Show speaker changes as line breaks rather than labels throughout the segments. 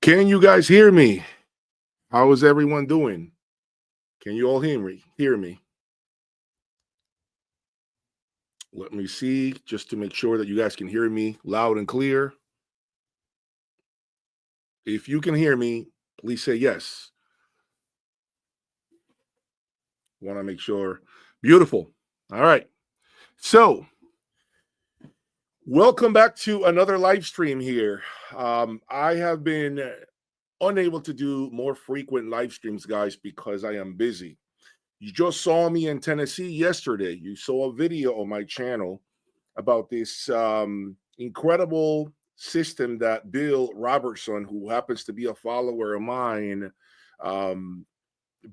Can you guys hear me? How is everyone doing? Can you all hear me? Let me see, just to make sure that you guys can hear me loud and clear. If you can hear me, please say yes. Want to make sure. Beautiful. All right. So, welcome back to another live stream here. I have been unable to do more frequent live streams, guys, because I am busy. You just saw me in Tennessee yesterday. You saw a video on my channel about this incredible system that Bill Robertson, who happens to be a follower of mine,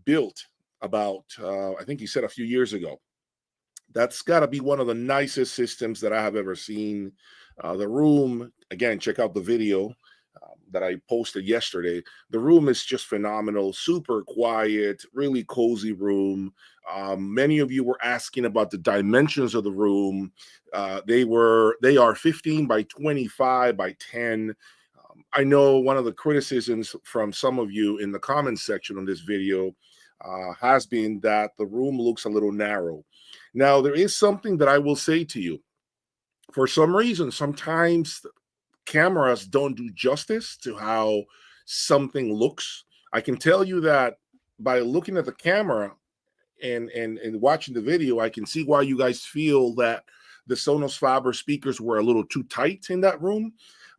built about, I think he said a few years ago. That's got to be one of the nicest systems that I have ever seen. The room, again, check out the video that I posted yesterday. The room is just phenomenal, super quiet, really cozy room. Many of you were asking about the dimensions of the room. They are 15 by 25 by 10. I know one of the criticisms from some of you in the comments section on this video has been that the room looks a little narrow. Now, there is something that I will say to you. For some reason, sometimes cameras don't do justice to how something looks. I can tell you that by looking at the camera and watching the video, I can see why you guys feel that the Sonos Faber speakers were a little too tight in that room.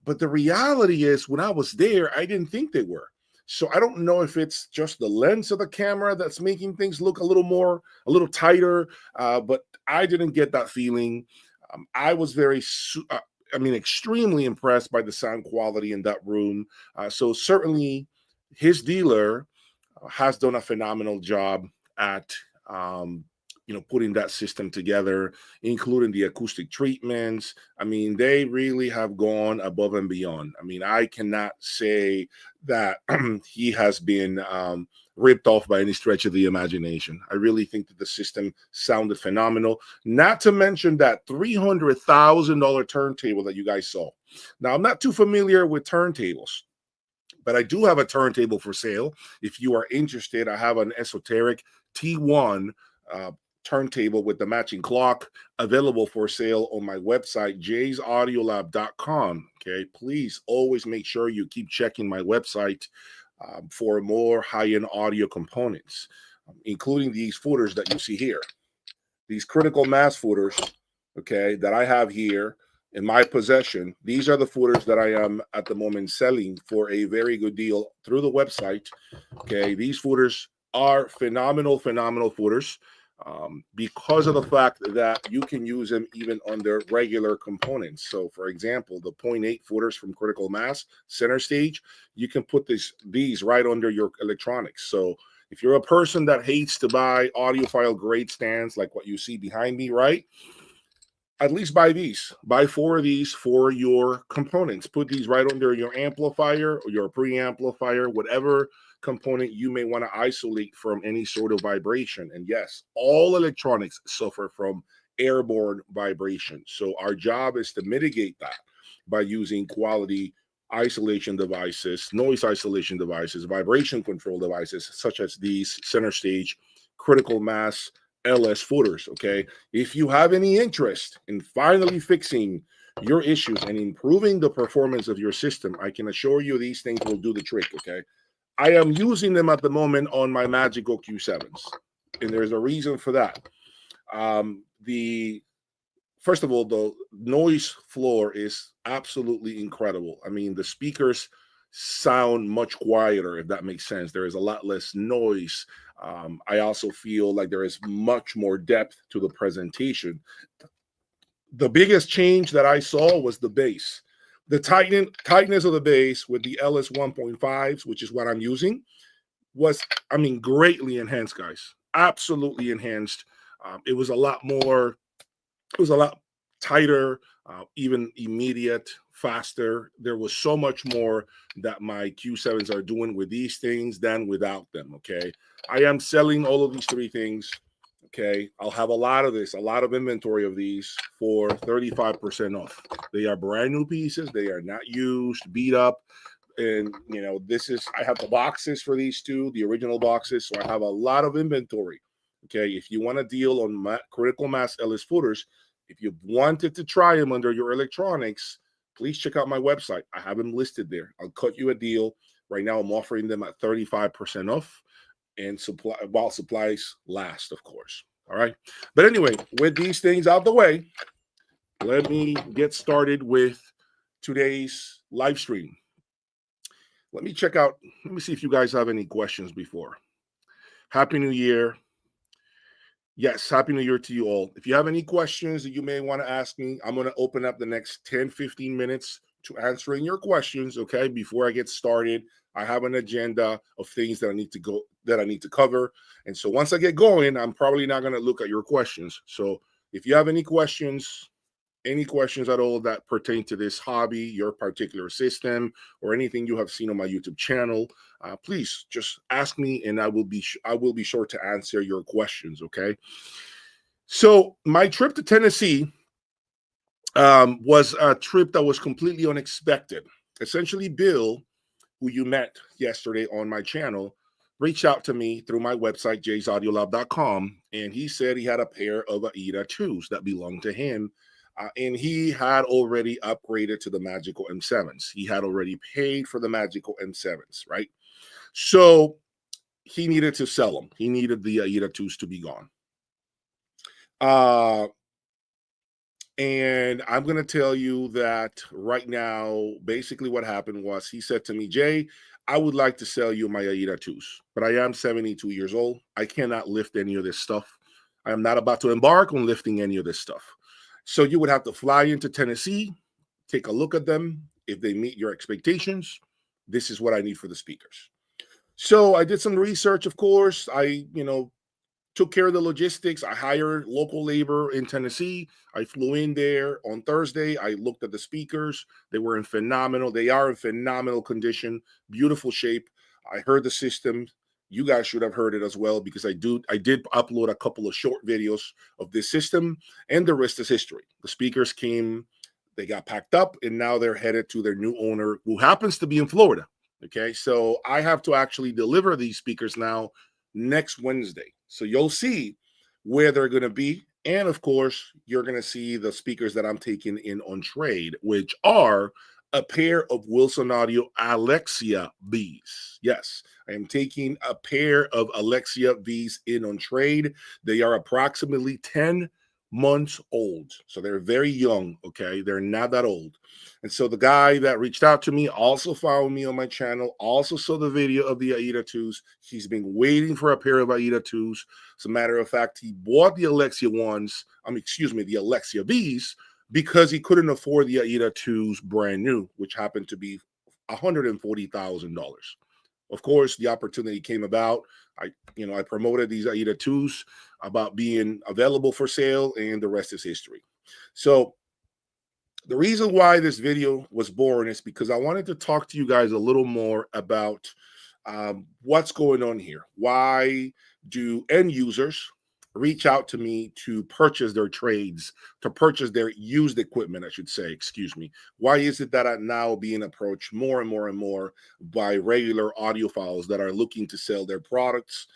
But the reality is, when I was there, I didn't think they were. So I don't know if it's just the lens of the camera that's making things look a little tighter, but I didn't get that feeling. I was extremely impressed by the sound quality in that room. So certainly his dealer has done a phenomenal job at putting that system together, including the acoustic treatments. I mean, they really have gone above and beyond. I mean, I cannot say that he has been ripped off by any stretch of the imagination. I really think that the system sounded phenomenal, not to mention that $300,000 turntable that you guys saw. Now, I'm not too familiar with turntables, but I do have a turntable for sale. If you are interested, I have an Esoteric T1 turntable with the matching clock available for sale on my website, jaysaudiolab.com. Okay, please always make sure you keep checking my website for more high-end audio components, including these footers that you see here, these critical mass footers, okay, that I have here. in my possession. These are the footers that I am at the moment selling for a very good deal through the website. Okay, these footers are phenomenal footers, because of the fact that you can use them even under regular components. So, for example, the 0.8 footers from Critical Mass Center Stage, you can put these right under your electronics. So, if you're a person that hates to buy audiophile grade stands like what you see behind me, right? At least buy these. Buy 4 of these for your components. Put these right under your amplifier or your preamplifier, whatever component you may want to isolate from any sort of vibration. And yes, all electronics suffer from airborne vibration. So our job is to mitigate that by using quality isolation devices, noise isolation devices, vibration control devices, such as these Center Stage Critical Mass LS footers. Okay, if you have any interest in finally fixing your issues and improving the performance of your system, I can assure you these things will do the trick. Okay, I am using them at the moment on my Magical Q7s, and there's a reason for that. The First of all, the noise floor is absolutely incredible. I mean, the speakers sound much quieter, if that makes sense. There is a lot less noise. I also feel like there is much more depth to the presentation. The biggest change that I saw was the bass. The tightness of the bass with the LS 1.5s, which is what I'm using, was, I mean, greatly enhanced, guys. Absolutely enhanced. It was a lot tighter, even immediate, faster. There was so much more that my Q7s are doing with these things than without them. Okay, I am selling all of these 3 things. Okay, I'll have a lot of inventory of these for 35% off. They are brand new pieces. They are not used, beat up. And I have the boxes for these 2, the original boxes. So I have a lot of inventory. Okay, if you want a deal on Critical Mass LS footers, if you wanted to try them under your electronics, please check out my website. I have them listed there. I'll cut you a deal. Right now, I'm offering them at 35% off, and while supplies last, of course. All right. But anyway, with these things out the way, let me get started with today's live stream. Let me see if you guys have any questions before. Happy New Year. Yes, Happy New Year to you all. If you have any questions that you may want to ask me, I'm going to open up the next 10, 15 minutes to answering your questions, okay? Before I get started, I have an agenda of things that I need to cover. And so once I get going, I'm probably not going to look at your questions. So if you have any questions at all that pertain to this hobby, your particular system, or anything you have seen on my YouTube channel, please just ask me, and I will be sure to answer your questions. Okay. So my trip to Tennessee was a trip that was completely unexpected. Essentially, Bill, who you met yesterday on my channel, reached out to me through my website, jaysaudiolab.com, and he said he had a pair of AIDA 2s that belonged to him. And he had already upgraded to the Magical M7s. He had already paid for the Magical M7s, right? So he needed to sell them. He needed the AIDA 2s to be gone. And I'm going to tell you that right now, basically what happened was he said to me, Jay, I would like to sell you my AIDA 2s, but I am 72 years old. I cannot lift any of this stuff. I am not about to embark on lifting any of this stuff. So you would have to fly into Tennessee, take a look at them. If they meet your expectations, this is what I need for the speakers. So I did some research, of course. I, took care of the logistics. I hired local labor in Tennessee. I flew in there on Thursday. I looked at the speakers. They are in phenomenal condition, beautiful shape. I heard the system. You guys should have heard it as well, because I did upload a couple of short videos of this system, and the rest is history. The speakers came, they got packed up, and now they're headed to their new owner, who happens to be in Florida. Okay, so I have to actually deliver these speakers now next Wednesday. So you'll see where they're going to be. And of course, you're going to see the speakers that I'm taking in on trade, which are a pair of Wilson Audio Alexia Vs. Yes, I am taking a pair of Alexia Vs in on trade. They are approximately 10 months old. So they're very young, okay? They're not that old. And so the guy that reached out to me also followed me on my channel, also saw the video of the AIDA 2s. He's been waiting for a pair of AIDA 2s. As a matter of fact, he bought the Alexia ones, the Alexia Vs, because he couldn't afford the AIDA 2s brand new, which happened to be $140,000. Of course, the opportunity came about. I promoted these AIDA 2s about being available for sale, and the rest is history. So the reason why this video was born is because I wanted to talk to you guys a little more about what's going on here. Why do end users reach out to me to purchase their trades, to purchase their used equipment, I should say, excuse me. Why is it that I'm now being approached more and more and more by regular audiophiles that are looking to sell their products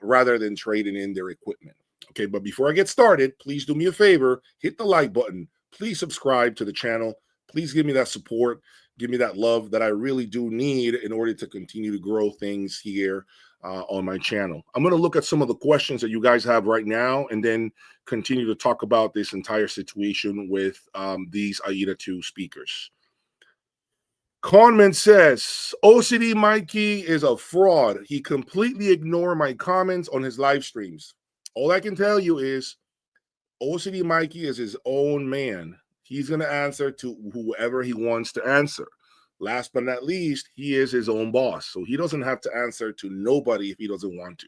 rather than trading in their equipment? Okay, but before I get started, please do me a favor, hit the like button. Please subscribe to the channel. Please give me that support. Give me that love that I really do need in order to continue to grow things here on my channel. I'm going to look at some of the questions that you guys have right now and then continue to talk about this entire situation with these AIDA 2 speakers. Conman says, OCD Mikey is a fraud. He completely ignored my comments on his live streams. All I can tell you is OCD Mikey is his own man. He's going to answer to whoever he wants to answer. Last but not least, he is his own boss. So he doesn't have to answer to nobody if he doesn't want to.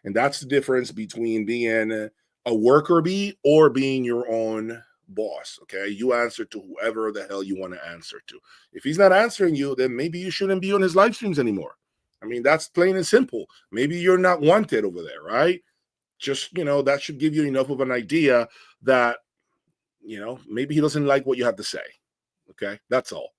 And that's the difference between being a worker bee or being your own boss. Okay. You answer to whoever the hell you want to answer to. If he's not answering you, then maybe you shouldn't be on his live streams anymore. I mean, that's plain and simple. Maybe you're not wanted over there, right? Just, that should give you enough of an idea that, maybe he doesn't like what you have to say. Okay, that's all.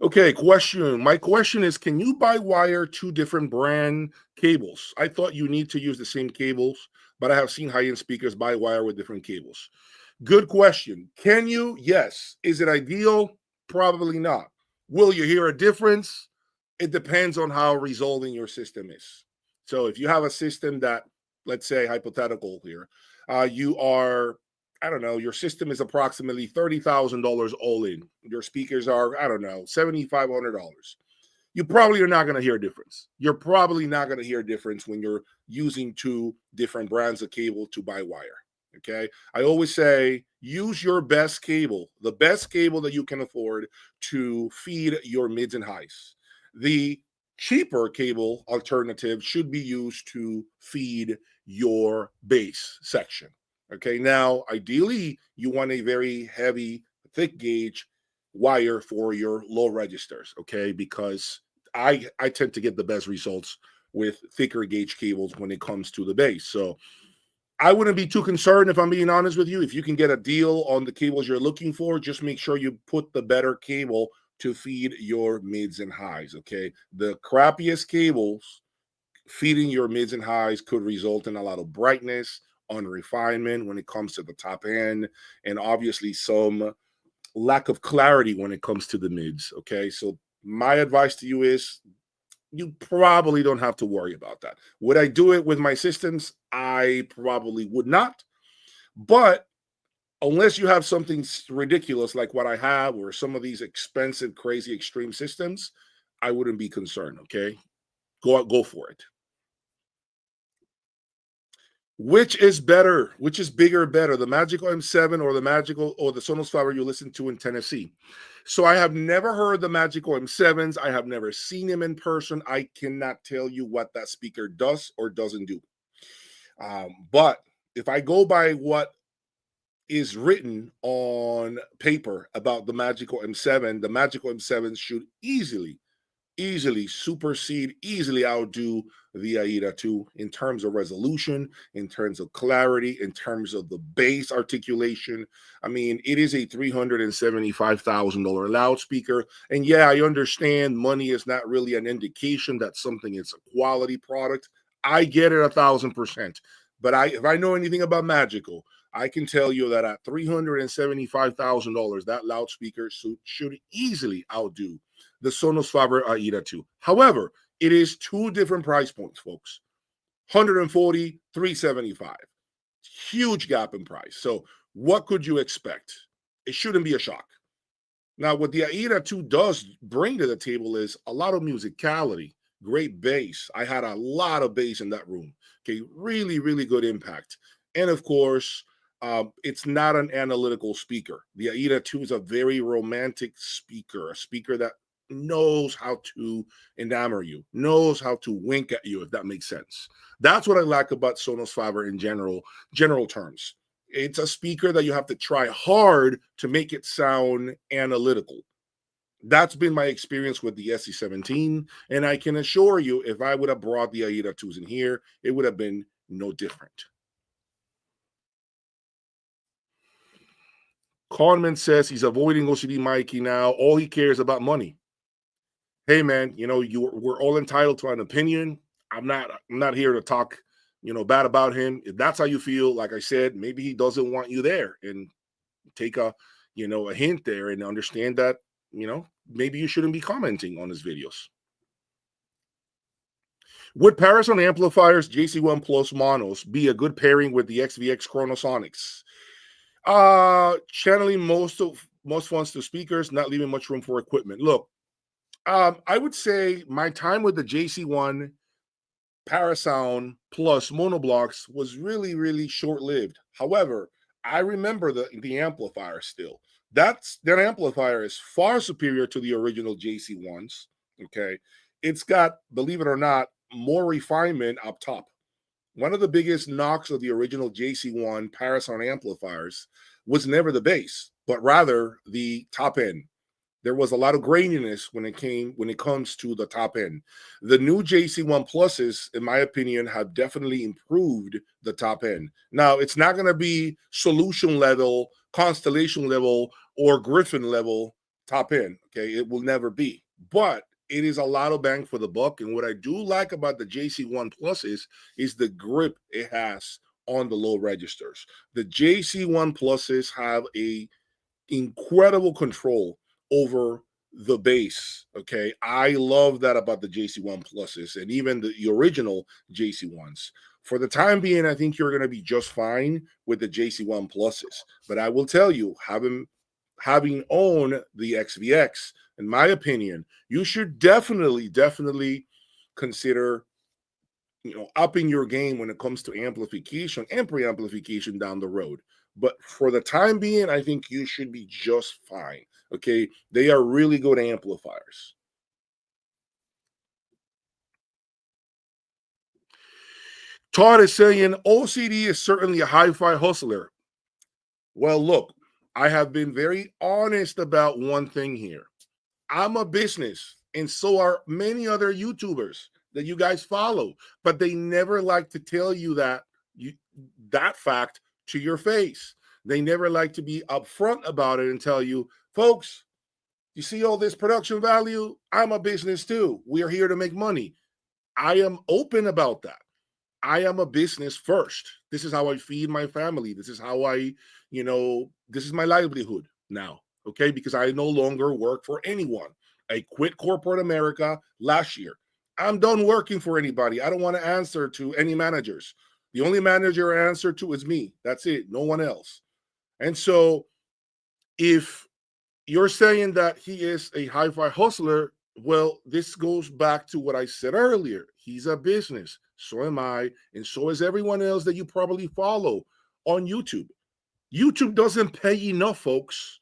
Okay, question. My question is, can you buy wire 2 different brand cables? I thought you need to use the same cables, but I have seen high-end speakers buy wire with different cables. Good question. Can you? Yes. Is it ideal? Probably not. Will you hear a difference? It depends on how resolving your system is. So if you have a system that, let's say hypothetical here, you are, I don't know, your system is approximately $30,000 all in. Your speakers are, I don't know, $7,500. You probably are not going to hear a difference. You're probably not going to hear a difference when you're using 2 different brands of cable to buy wire. Okay. I always say, use your best cable, the best cable that you can afford to feed your mids and highs. The cheaper cable alternative should be used to feed your bass section. Okay, now ideally you want a very heavy, thick gauge wire for your low registers. Okay, because I tend to get the best results with thicker gauge cables when it comes to the bass. So I wouldn't be too concerned, if I'm being honest with you. If you can get a deal on the cables you're looking for, just make sure you put the better cable to feed your mids and highs. Okay, the crappiest cables feeding your mids and highs could result in a lot of brightness, on refinement when it comes to the top end, and obviously some lack of clarity when it comes to the mids. Okay, so my advice to you is you probably don't have to worry about that. Would I do it with my systems? I probably would not. But unless you have something ridiculous like what I have, or some of these expensive, crazy, extreme systems, I wouldn't be concerned. Okay, go for it. Which is better? Which is bigger, better, the Magical M7 or the Sonos Faber you listen to in Tennessee? So I have never heard the Magical M7s. I have never seen them in person. I cannot tell you what that speaker does or doesn't do. But if I go by what is written on paper about the Magical M7, the Magical M7 should easily supersede, easily outdo the AIDA 2 in terms of resolution, in terms of clarity, in terms of the bass articulation. I mean, it is a $375,000 loudspeaker. And yeah, I understand money is not really an indication that something is a quality product. I get it 1,000%. But if I know anything about Magical, I can tell you that at $375,000, that loudspeaker should easily outdo the Sonos Faber AIDA 2. However, it is 2 different price points, folks. 140, 375. Huge gap in price. So what could you expect? It shouldn't be a shock. Now, what the AIDA 2 does bring to the table is a lot of musicality, great bass. I had a lot of bass in that room. Okay, really, really good impact. And of course, it's not an analytical speaker. The AIDA 2 is a very romantic speaker, a speaker that knows how to enamor you, knows how to wink at you, if that makes sense. That's what I like about Sonos Faber in general terms. It's a speaker that you have to try hard to make it sound analytical. That's been my experience with the SC17, and I can assure you, if I would have brought the AIDA 2s in here, it would have been no different. Conman says he's avoiding OCD Mikey now. All he cares about money. Hey man, we're all entitled to an opinion. I'm not here to talk, bad about him. If that's how you feel, like I said, maybe he doesn't want you there, and take a hint there and understand that, maybe you shouldn't be commenting on his videos. Would Patron amplifiers JC1 Plus monos be a good pairing with the XVX Chronosonics? Channeling most funds to speakers, not leaving much room for equipment. Look, I would say my time with the JC1 Parasound Plus monoblocks was really, really short-lived. However, I remember the amplifier still. That amplifier is far superior to the original JC1s. Okay, it's got, believe it or not, more refinement up top. One of the biggest knocks of the original JC1 Parasound amplifiers was never the bass, but rather the top end. There was a lot of graininess when it comes to the top end. The new JC1 Pluses, in my opinion, have definitely improved the top end. Now, it's not going to be Solution level, Constellation level, or Griffin level top end. Okay, it will never be. But it is a lot of bang for the buck. And what I do like about the JC1 Pluses is the grip it has on the low registers. The JC1 Pluses have a incredible control over the bass. Okay, I love that about the JC1 Pluses and even the original JC1s. For the time being, I think you're going to be just fine with the JC1 Pluses. But I will tell you, having owned the XVX, in my opinion, you should definitely consider upping your game when it comes to amplification and preamplification down the road. But for the time being, I think you should be just fine. Okay, they are really good amplifiers. Todd is saying OCD is certainly a hi-fi hustler. Well, look, I have been very honest about one thing here. I'm a business, and so are many other YouTubers that you guys follow, but they never like to tell you that fact to your face. They never like to be upfront about it and tell you, folks, you see all this production value? I'm a business too. We are here to make money. I am open about that. I am a business first. This is how I feed my family. This is how this is my livelihood now, okay? Because I no longer work for anyone. I quit corporate America last year. I'm done working for anybody. I don't want to answer to any managers. The only manager I answer to is me. That's it. No one else. And so if you're saying that he is a hi-fi hustler, well, this goes back to what I said earlier. He's a business. So am I. And so is everyone else that you probably follow on YouTube. YouTube doesn't pay enough, folks.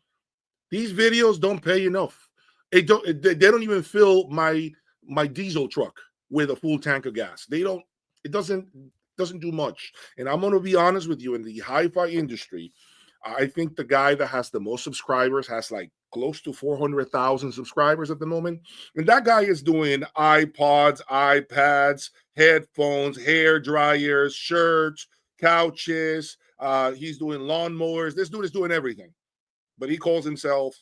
These videos don't pay enough. They don't even fill my diesel truck with a full tank of gas. It doesn't do much. And I'm going to be honest with you, in the hi-fi industry, I think the guy that has the most subscribers has like close to 400,000 subscribers at the moment. And that guy is doing iPods, iPads, headphones, hair dryers, shirts, couches. He's doing lawnmowers. This dude is doing everything. But he calls himself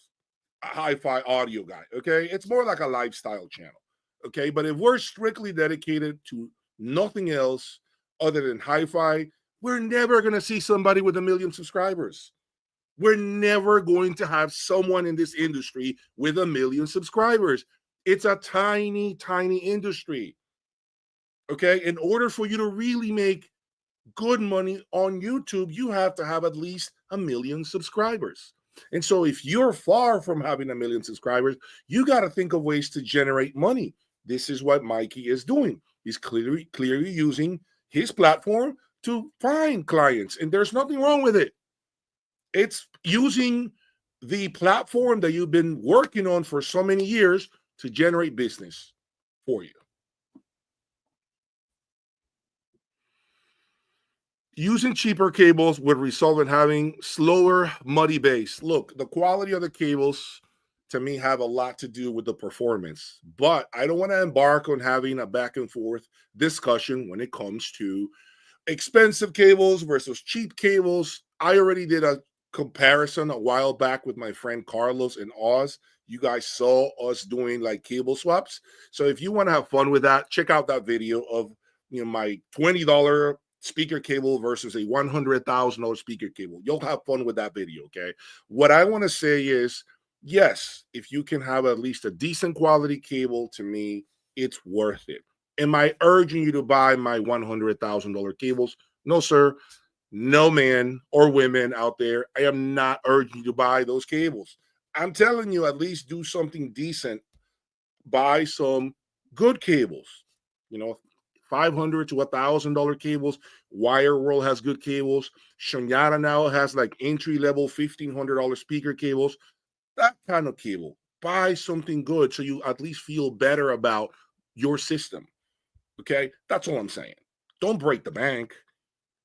a hi-fi audio guy, okay? It's more like a lifestyle channel, okay? But if we're strictly dedicated to nothing else other than hi-fi, we're never going to see somebody with 1 million subscribers. We're never going to have someone in this industry with 1 million subscribers. It's a tiny, tiny industry, okay? In order for you to really make good money on YouTube, you have to have at least 1 million subscribers. And so if you're far from having 1 million subscribers, you got to think of ways to generate money. This is what Mikey is doing. He's clearly using his platform to find clients, and there's nothing wrong with it. It's using the platform that you've been working on for so many years to generate business for you. Using cheaper cables would result in having slower, muddy bass. Look, the quality of the cables to me have a lot to do with the performance, but I don't want to embark on having a back and forth discussion when it comes to expensive cables versus cheap cables. I already did a comparison a while back with my friend Carlos in Oz. You guys saw us doing like cable swaps. So if you want to have fun with that, check out that video of my $20 speaker cable versus a $100,000 speaker cable. You'll have fun with that video, okay? What I want to say is, yes, if you can have at least a decent quality cable, to me, it's worth it. Am I urging you to buy my $100,000 cables? No, sir. No man or women out there. I am not urging you to buy those cables. I'm telling you, at least do something decent. Buy some good cables. $500 to $1,000 cables. Wire World has good cables. Shunyata now has like entry level $1,500 speaker cables. That kind of cable. Buy something good so you at least feel better about your system. Okay, that's all I'm saying. Don't break the bank.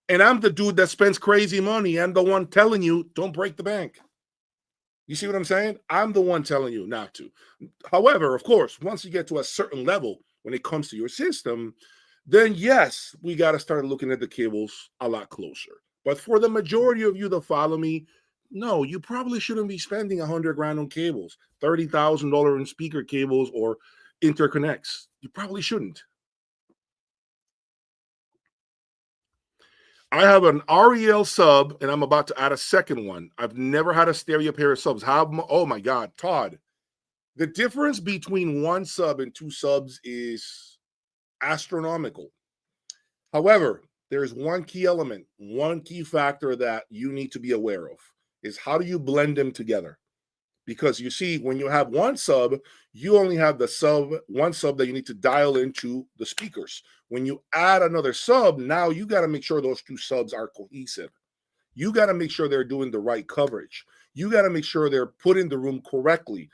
And I'm the dude that spends crazy money. I'm the one telling you don't break the bank. You see what I'm saying? I'm the one telling you not to. However, of course, once you get to a certain level when it comes to your system, then yes, we got to start looking at the cables a lot closer. But for the majority of you that follow me, no, you probably shouldn't be spending $100,000 on cables, $30,000 in speaker cables or interconnects. You probably shouldn't. I have an REL sub, and I'm about to add a second one. I've never had a stereo pair of subs. Oh my God, Todd. The difference between one sub and two subs is astronomical. However, there's one key element, one key factor that you need to be aware of is how do you blend them together? Because you see, when you have one sub, you only have one sub that you need to dial into the speakers. When you add another sub, now you got to make sure those two subs are cohesive. You got to make sure they're doing the right coverage. You got to make sure they're put in the room correctly,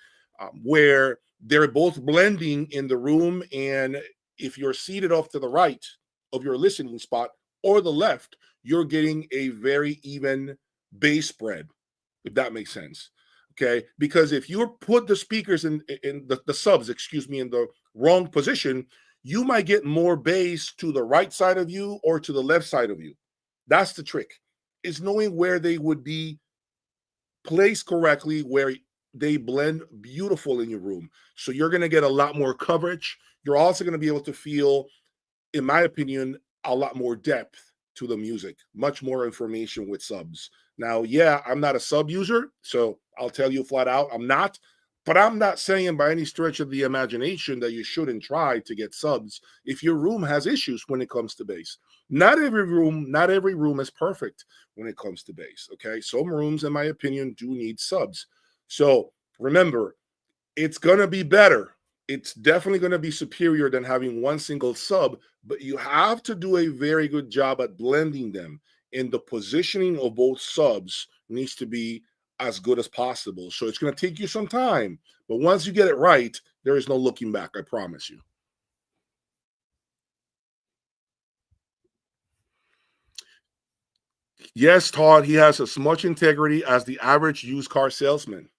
where they're both blending in the room. And if you're seated off to the right of your listening spot or the left, you're getting a very even bass spread, if that makes sense. Okay, because if you put the speakers in the subs, in the wrong position, you might get more bass to the right side of you or to the left side of you. That's the trick, is knowing where they would be placed correctly, where they blend beautiful in your room. So you're going to get a lot more coverage. You're also going to be able to feel, in my opinion, a lot more depth to the music, much more information with subs. Now, yeah, I'm not a sub user, so I'll tell you flat out, I'm not. But I'm not saying by any stretch of the imagination that you shouldn't try to get subs if your room has issues when it comes to bass. Not every room is perfect when it comes to bass. Okay, some rooms, in my opinion, do need subs. So remember, it's gonna be better. It's definitely going to be superior than having one single sub, but you have to do a very good job at blending them. And the positioning of both subs needs to be as good as possible. So it's going to take you some time, but once you get it right, there is no looking back, I promise you. Yes, Todd, he has as much integrity as the average used car salesman.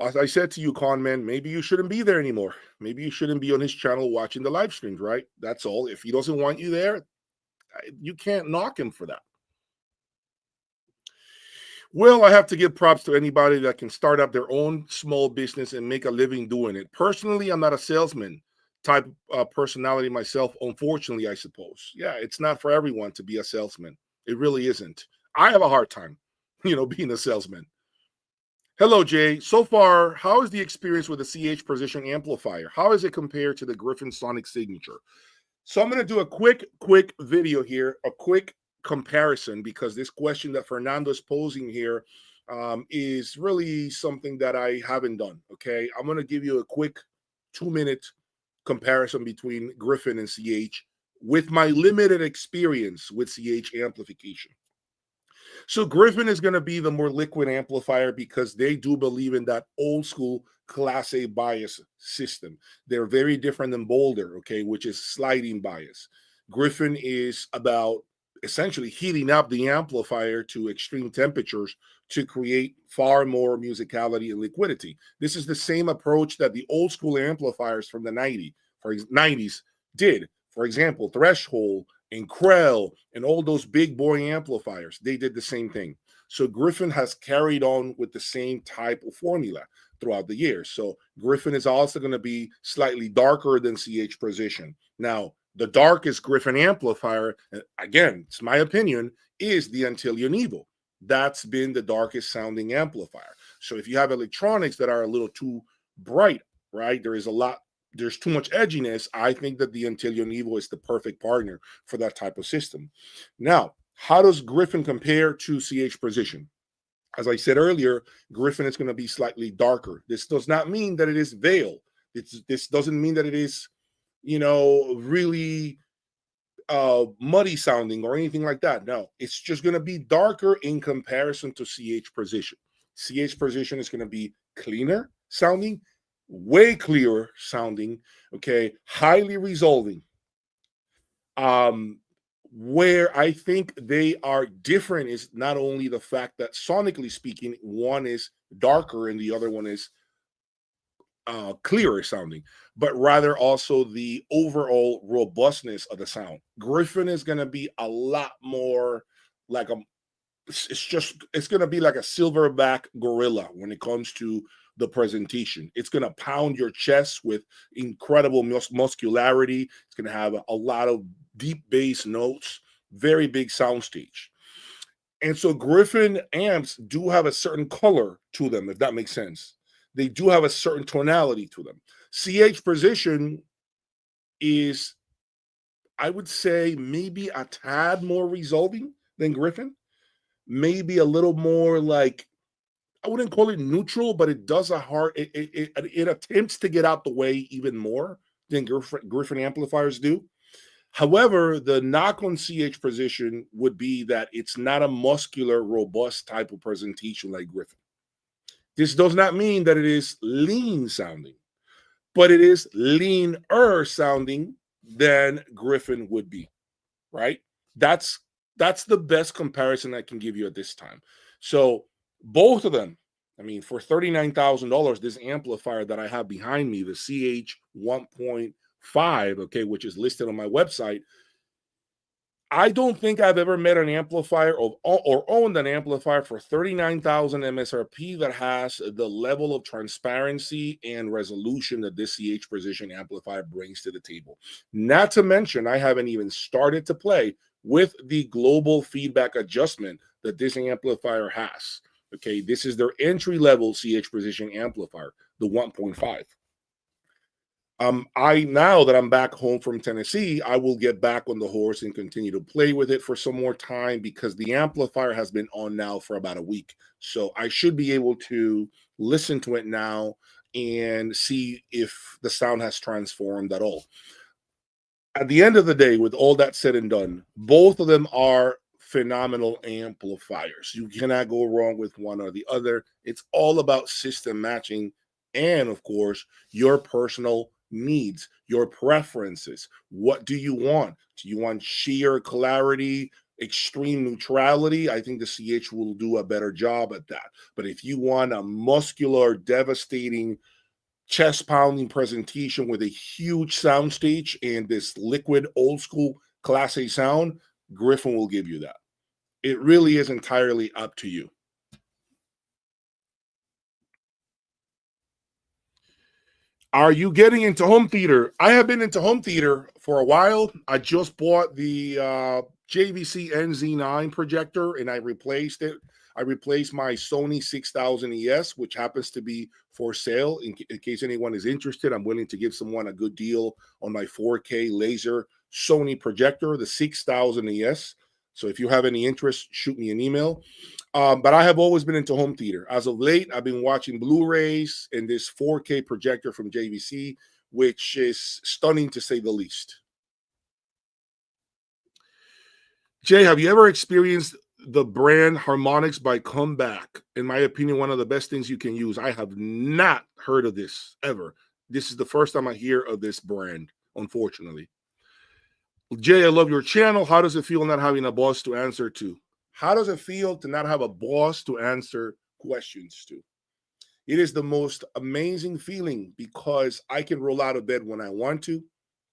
As I said to you, con man, maybe you shouldn't be there anymore. Maybe you shouldn't be on his channel watching the live streams, right? That's all. If he doesn't want you there, you can't knock him for that. Well, I have to give props to anybody that can start up their own small business and make a living doing it. Personally, I'm not a salesman type personality myself, unfortunately, I suppose. Yeah, it's not for everyone to be a salesman. It really isn't. I have a hard time, being a salesman. Hello, Jay. So far, how is the experience with the CH Precision amplifier? How is it compared to the Griffin Sonic Signature? So I'm going to do a quick video here, a quick comparison, because this question that Fernando's posing here is really something that I haven't done. Okay, I'm going to give you a quick 2-minute comparison between Griffin and CH with my limited experience with CH amplification. So Griffin is going to be the more liquid amplifier because they do believe in that old school Class A bias system. They're very different than Boulder, okay, which is sliding bias. Griffin is about essentially heating up the amplifier to extreme temperatures to create far more musicality and liquidity. This is the same approach that the old school amplifiers from the 90s did. For example, Threshold and Krell and all those big boy amplifiers, they did the same thing. So Griffin has carried on with the same type of formula throughout the years. So Griffin is also going to be slightly darker than CH Precision. Now, the darkest Griffin amplifier, again, it's my opinion, is the Antillean Evo. That's been the darkest sounding amplifier. So if you have electronics that are a little too bright, right, there's too much edginess, I think that the Antillean Evo is the perfect partner for that type of system. Now, how does Griffin compare to CH Precision? As I said earlier, Griffin is going to be slightly darker. This does not mean that it is veil. This doesn't mean that it is, really muddy sounding or anything like that. No, it's just going to be darker in comparison to CH Precision. CH Precision is going to be cleaner sounding, way clearer sounding, okay, highly resolving. Where I think they are different is not only the fact that sonically speaking, one is darker and the other one is clearer sounding, but rather also the overall robustness of the sound. Griffin is going to be a lot more like it's going to be like a silverback gorilla when it comes to the presentation. It's going to pound your chest with incredible muscularity. It's going to have a lot of deep bass notes, very big soundstage. And so Griffin amps do have a certain color to them, if that makes sense. They do have a certain tonality to them. CH Precision is, I would say, maybe a tad more resolving than Griffin. Maybe a little more like, I wouldn't call it neutral, but it does it attempts to get out the way even more than Griffin amplifiers do. However, the knock on CH Precision would be that it's not a muscular, robust type of presentation like Griffin. This does not mean that it is lean sounding, but it is leaner sounding than Griffin would be, right? That's the best comparison I can give you at this time. So both of them, I mean, for $39,000, this amplifier that I have behind me, the CH 1.5, okay, which is listed on my website, I don't think I've ever met an amplifier or owned an amplifier for $39,000 MSRP that has the level of transparency and resolution that this CH Precision amplifier brings to the table. Not to mention, I haven't even started to play with the global feedback adjustment that this amplifier has. Okay, this is their entry-level CH Precision amplifier, the 1.5. Now that I'm back home from Tennessee, I will get back on the horse and continue to play with it for some more time because the amplifier has been on now for about a week. So I should be able to listen to it now and see if the sound has transformed at all. At the end of the day, with all that said and done, both of them are phenomenal amplifiers. You cannot go wrong with one or the other. It's all about system matching and, of course, your personal needs, your preferences. What do you want? Do you want sheer clarity, extreme neutrality? I think the CH will do a better job at that. But if you want a muscular, devastating, chest pounding presentation with a huge soundstage and this liquid, old school Class A sound, Griffin will give you that. It really is entirely up to you. Are you getting into home theater? I have been into home theater for a while. I just bought the JVC NZ9 projector and I replaced it. I replaced my Sony 6000 ES, which happens to be for sale. In case anyone is interested, I'm willing to give someone a good deal on my 4K laser Sony projector, the 6000 ES. So if you have any interest, shoot me an email. But I have always been into home theater. As of late, I've been watching Blu-rays and this 4K projector from JVC, which is stunning to say the least. Jay, have you ever experienced the brand Harmonics by Comeback? In my opinion, one of the best things you can use. I have not heard of this ever. This is the first time I hear of this brand, unfortunately. Jay, I love your channel. How does it feel not having a boss to answer to? How does it feel to not have a boss to answer questions to? It is the most amazing feeling because I can roll out of bed when I want to.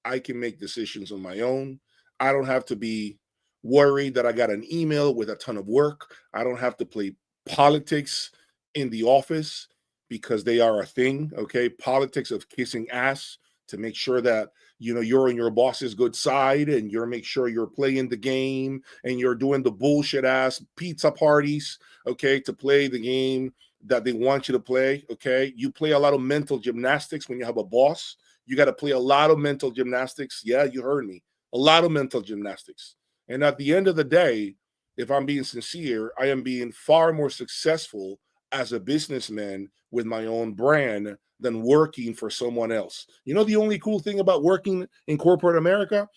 I can make decisions on my own. I don't have to be worried that I got an email with a ton of work. I don't have to play politics in the office because they are a thing, okay? Politics of kissing ass to make sure that you're on your boss's good side and you're make sure you're playing the game and you're doing the bullshit ass pizza parties, okay, to play the game that they want you to play, okay? You play a lot of mental gymnastics when you have a boss. You got to play a lot of mental gymnastics. Yeah, you heard me. A lot of mental gymnastics. And at the end of the day, if I'm being sincere, I am being far more successful as a businessman with my own brand than working for someone else. You know, the only cool thing about working in corporate America?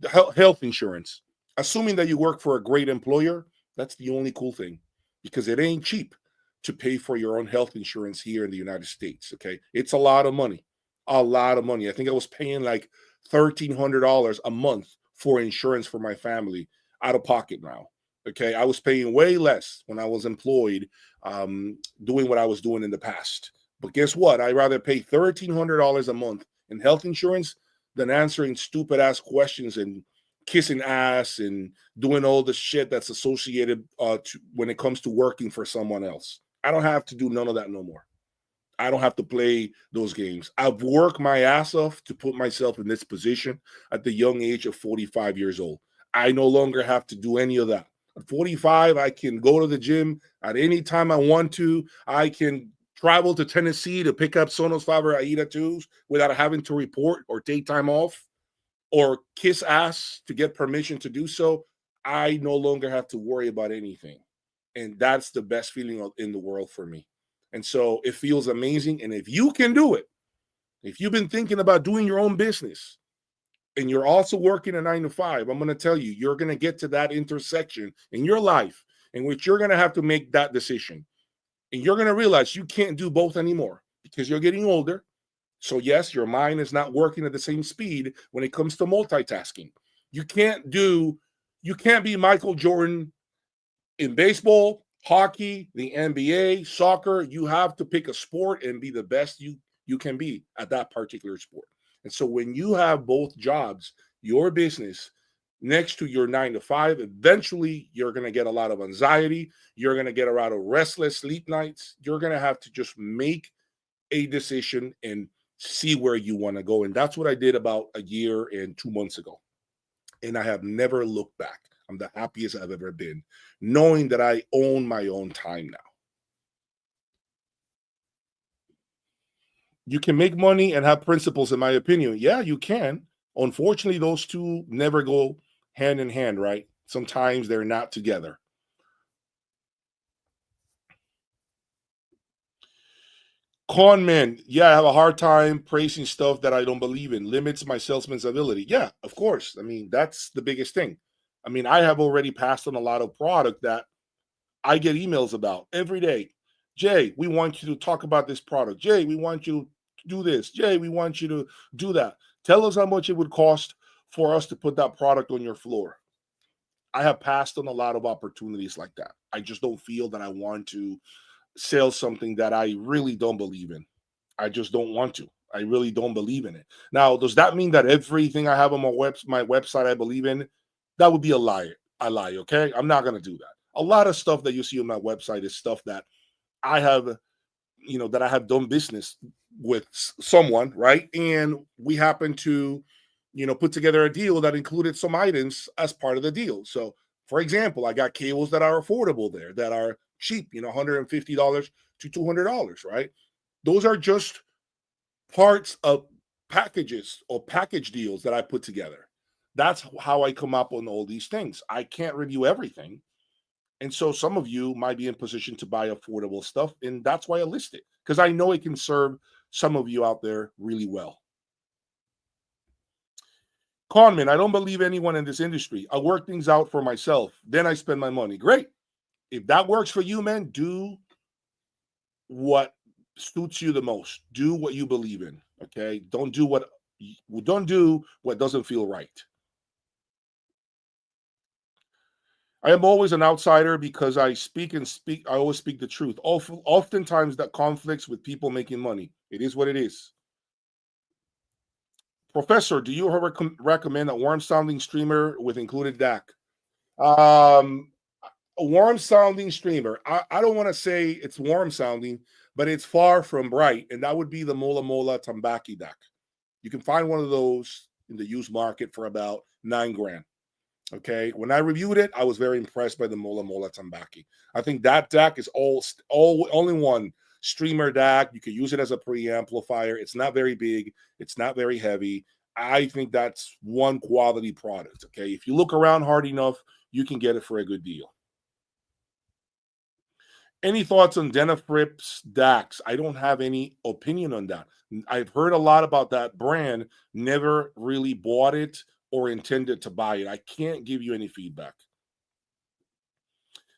The health insurance. Assuming that you work for a great employer, that's the only cool thing because it ain't cheap to pay for your own health insurance here in the United States, okay? It's a lot of money. A lot of money. I think I was paying like $1,300 a month for insurance for my family out of pocket now. Okay, I was paying way less when I was employed, doing what I was doing in the past. But guess what? I'd rather pay $1,300 a month in health insurance than answering stupid ass questions and kissing ass and doing all the shit that's associated when it comes to working for someone else. I don't have to do none of that no more. I don't have to play those games. I've worked my ass off to put myself in this position at the young age of 45 years old. I no longer have to do any of that. At 45, I can go to the gym at any time I want to. I can travel to Tennessee to pick up Sonos Faber Aida 2s without having to report or take time off or kiss ass to get permission to do so. I no longer have to worry about anything. And that's the best feeling in the world for me. And so it feels amazing. And if you can do it, if you've been thinking about doing your own business and you're also working a 9 to 5, I'm going to tell you, you're going to get to that intersection in your life in which you're going to have to make that decision. And you're going to realize you can't do both anymore because you're getting older. So yes, your mind is not working at the same speed when it comes to multitasking. You can't be Michael Jordan in baseball, hockey, the NBA, soccer. You have to pick a sport and be the best you can be at that particular sport. And so when you have both jobs, your business next to your 9 to 5, eventually you're going to get a lot of anxiety. You're going to get a lot of restless sleep nights. You're going to have to just make a decision and see where you want to go. And that's what I did about a year and 2 months ago. And I have never looked back. I'm the happiest I've ever been, knowing that I own my own time now. You can make money and have principles, in my opinion. Yeah, you can. Unfortunately, those two never go hand in hand, right? Sometimes they're not together. Con man, yeah, I have a hard time praising stuff that I don't believe in. Limits my salesman's ability. Yeah, of course. I mean, that's the biggest thing. I mean, I have already passed on a lot of product that I get emails about every day. Jay, we want you to talk about this product. Jay, we want you to do this. Jay, we want you to do that. Tell us how much it would cost for us to put that product on your floor. I have passed on a lot of opportunities like that. I just don't feel that I want to sell something that I really don't believe in. I just don't want to. I really don't believe in it. Now, does that mean that everything I have on my website I believe in? That would be a lie. I lie, okay? I'm not going to do that. A lot of stuff that you see on my website is stuff that I have, that I have done business with someone, right? And we happen to, put together a deal that included some items as part of the deal. So, for example, I got cables that are affordable there, that are cheap, $150 to $200, right? Those are just parts of packages or package deals that I put together. That's how I come up on all these things. I can't review everything. And so some of you might be in position to buy affordable stuff. And that's why I list it, because I know it can serve some of you out there really well. Conman, I don't believe anyone in this industry. I work things out for myself. Then I spend my money. Great. If that works for you, man, do what suits you the most. Do what you believe in. Okay. Don't do what doesn't feel right. I am always an outsider because I always speak the truth. Oftentimes that conflicts with people making money. It is what it is. Professor, do you recommend a warm sounding streamer with included DAC? A warm sounding streamer. I don't want to say it's warm sounding, but it's far from bright. And that would be the Mola Mola Tambaki DAC. You can find one of those in the used market for about $9,000. Okay. When I reviewed it, I was very impressed by the Mola Mola Tambaki. I think that DAC is only one streamer DAC. You could use it as a preamplifier. It's not very big. It's not very heavy. I think that's one quality product. Okay. If you look around hard enough, you can get it for a good deal. Any thoughts on Denafrips DACs? I don't have any opinion on that. I've heard a lot about that brand, never really bought it or intended to buy it. I can't give you any feedback.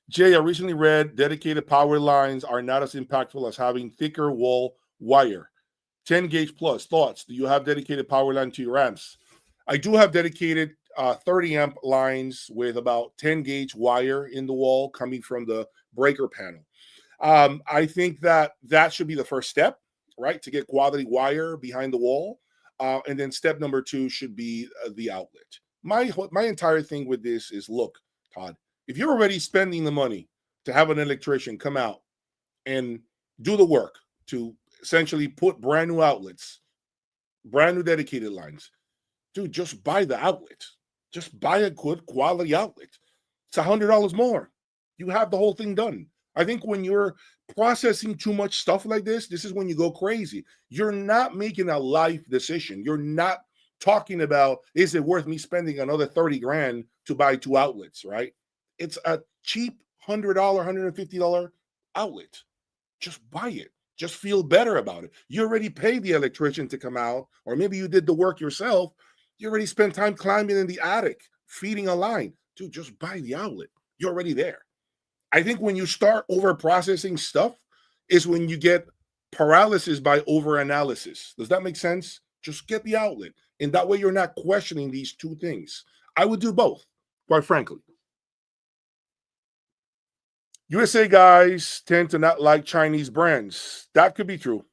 Jay, I recently read dedicated power lines are not as impactful as having thicker wall wire. 10 gauge plus. Thoughts? Do you have dedicated power line to your amps? I do have dedicated 30 amp lines with about 10 gauge wire in the wall coming from the breaker panel. I think that should be the first step, right? To get quality wire behind the wall. And then step number 2 should be the outlet. My entire thing with this is, look, Todd, if you're already spending the money to have an electrician come out and do the work to essentially put brand new outlets, brand new dedicated lines, dude, just buy the outlet. Just buy a good quality outlet. It's $100 more. You have the whole thing done. I think when you're processing too much stuff like this is when you go crazy. You're not making a life decision. You're not talking about, is it worth me spending another $30,000 to buy 2 outlets, right? It's a cheap $100, $150 outlet. Just buy it. Just feel better about it. You already paid the electrician to come out, or maybe you did the work yourself. You already spent time climbing in the attic, feeding a line. Dude, just buy the outlet. You're already there. I think when you start over processing stuff is when you get paralysis by over analysis. Does that make sense? Just get the outlet. And that way you're not questioning these 2 things. I would do both, quite frankly. USA guys tend to not like Chinese brands. That could be true.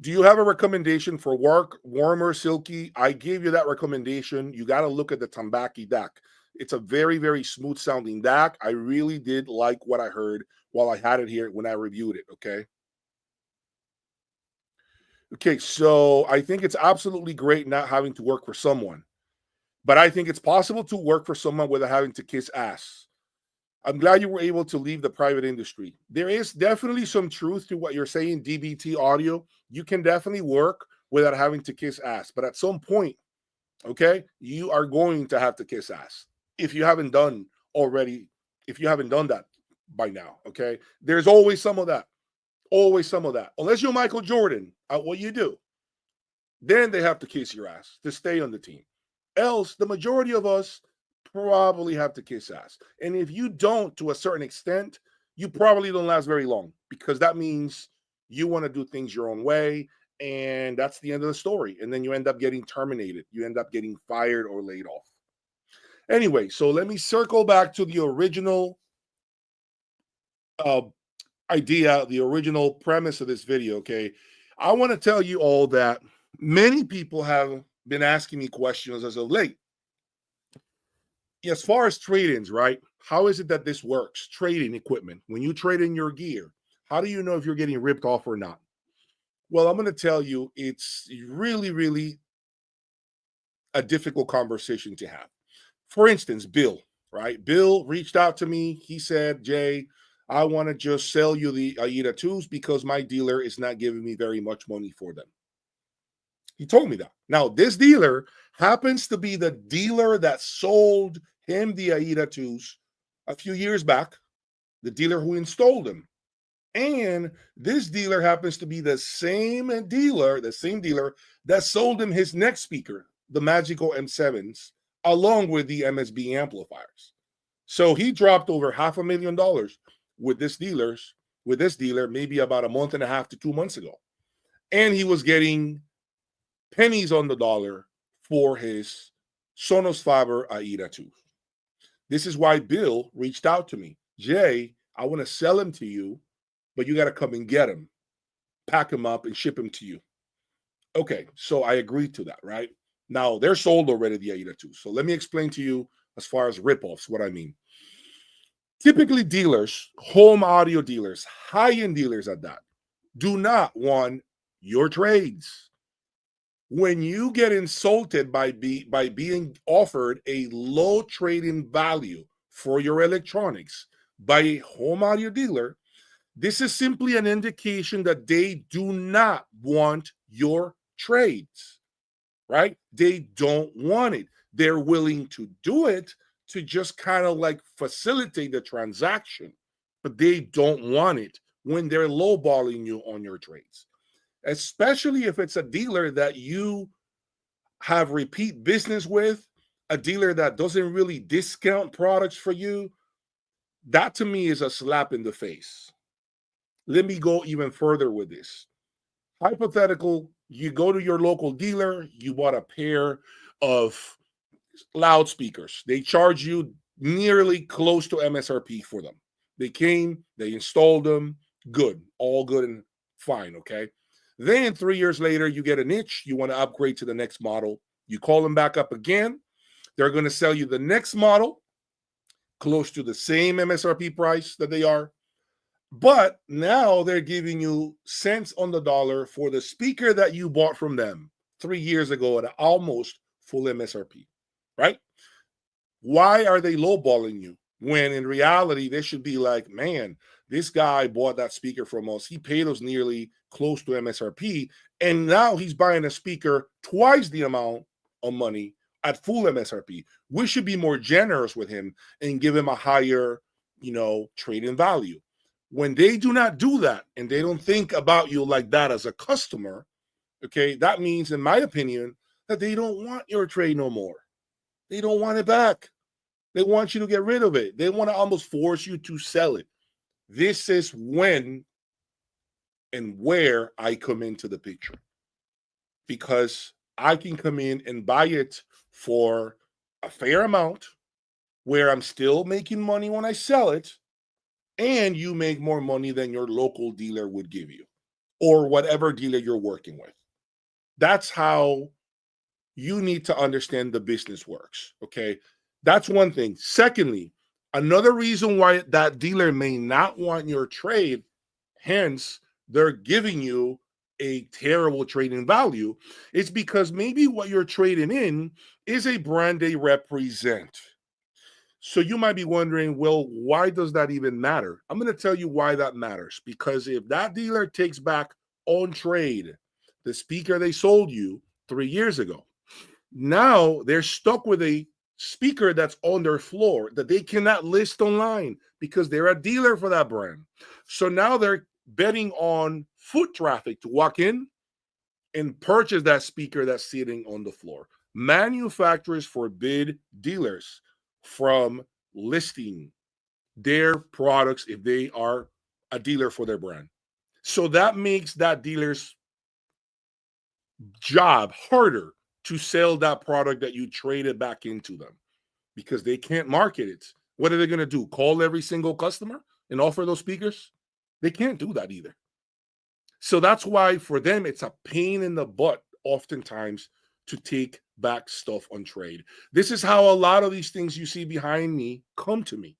Do you have a recommendation for warmer, silky? I gave you that recommendation. You got to look at the Tambaki DAC. It's a very, very smooth sounding DAC. I really did like what I heard while I had it here when I reviewed it. Okay, so I think it's absolutely great not having to work for someone. But I think it's possible to work for someone without having to kiss ass. I'm glad you were able to leave the private industry. There is definitely some truth to what you're saying, DBT audio. You can definitely work without having to kiss ass. But at some point, okay, you are going to have to kiss ass. If you haven't done that by now, okay? There's always some of that. Always some of that. Unless you're Michael Jordan at what you do, then they have to kiss your ass to stay on the team. Else, the majority of us probably have to kiss ass. And if you don't, to a certain extent, you probably don't last very long, because that means you want to do things your own way, and that's the end of the story. And then you end up getting terminated. You end up getting fired or laid off. Anyway, so let me circle back to the original idea, the original premise of this video, okay? I want to tell you all that many people have been asking me questions as of late. As far as trade-ins, right? How is it that this works? Trading equipment. When you trade in your gear, how do you know if you're getting ripped off or not? Well, I'm going to tell you, it's really, really a difficult conversation to have. For instance, Bill, right? Bill reached out to me. He said, Jay, I want to just sell you the AIDA 2s because my dealer is not giving me very much money for them. He told me that. Now, this dealer happens to be the dealer that sold him the AIDA 2s a few years back, the dealer who installed them. And this dealer happens to be the same dealer that sold him his next speaker, the Magical M7s, along with the MSB amplifiers. So he dropped over $500,000 with this dealer, maybe about a month and a half to 2 months ago. And he was getting pennies on the dollar for his Sonos Faber AIDA 2. This is why Bill reached out to me. Jay, I want to sell him to you, but you got to come and get him, pack him up, and ship him to you. Okay, so I agreed to that, right? Now, they're sold already, the AIDA 2. So let me explain to you, as far as ripoffs, what I mean. Typically, dealers, home audio dealers, high-end dealers at that, do not want your trades. When you get insulted by being offered a low trade-in value for your electronics by a home audio dealer, this is simply an indication that they do not want your trades, right? They don't want it. They're willing to do it to just kind of like facilitate the transaction, but they don't want it when they're lowballing you on your trades. Especially if it's a dealer that you have repeat business with, a dealer that doesn't really discount products for you. That to me is a slap in the face. Let me go even further with this. Hypothetical, you go to your local dealer, you bought a pair of loudspeakers. They charge you nearly close to MSRP for them. They came, they installed them, good, all good and fine, okay? Then 3 years later, you get an itch, you want to upgrade to the next model. You call them back up again. They're going to sell you the next model close to the same MSRP price that they are. But now they're giving you cents on the dollar for the speaker that you bought from them 3 years ago at almost full MSRP, right? Why are they lowballing you when in reality they should be like, man, this guy bought that speaker from us. He paid us nearly close to MSRP, and now he's buying a speaker twice the amount of money at full MSRP. We should be more generous with him and give him a higher, trade-in value. When they do not do that and they don't think about you like that as a customer, okay, that means, in my opinion, that they don't want your trade no more. They don't want it back. They want you to get rid of it. They want to almost force you to sell it. This is when and where I come into the picture, because I can come in and buy it for a fair amount where I'm still making money when I sell it, and you make more money than your local dealer would give you or whatever dealer you're working with. That's how you need to understand the business works, okay? That's one thing. Secondly, another reason why that dealer may not want your trade, hence they're giving you a terrible trading value, is because maybe what you're trading in is a brand they represent. So you might be wondering, well, why does that even matter? I'm going to tell you why that matters. Because if that dealer takes back on trade the speaker they sold you 3 years ago, now they're stuck with a speaker that's on their floor that they cannot list online because they're a dealer for that brand. So now they're betting on foot traffic to walk in and purchase that speaker that's sitting on the floor. Manufacturers forbid dealers from listing their products if they are a dealer for their brand. So that makes that dealer's job harder to sell that product that you traded back into them because they can't market it. What are they going to do? Call every single customer and offer those speakers? They can't do that either. So that's why for them, it's a pain in the butt oftentimes to take back stuff on trade. This is how a lot of these things you see behind me come to me,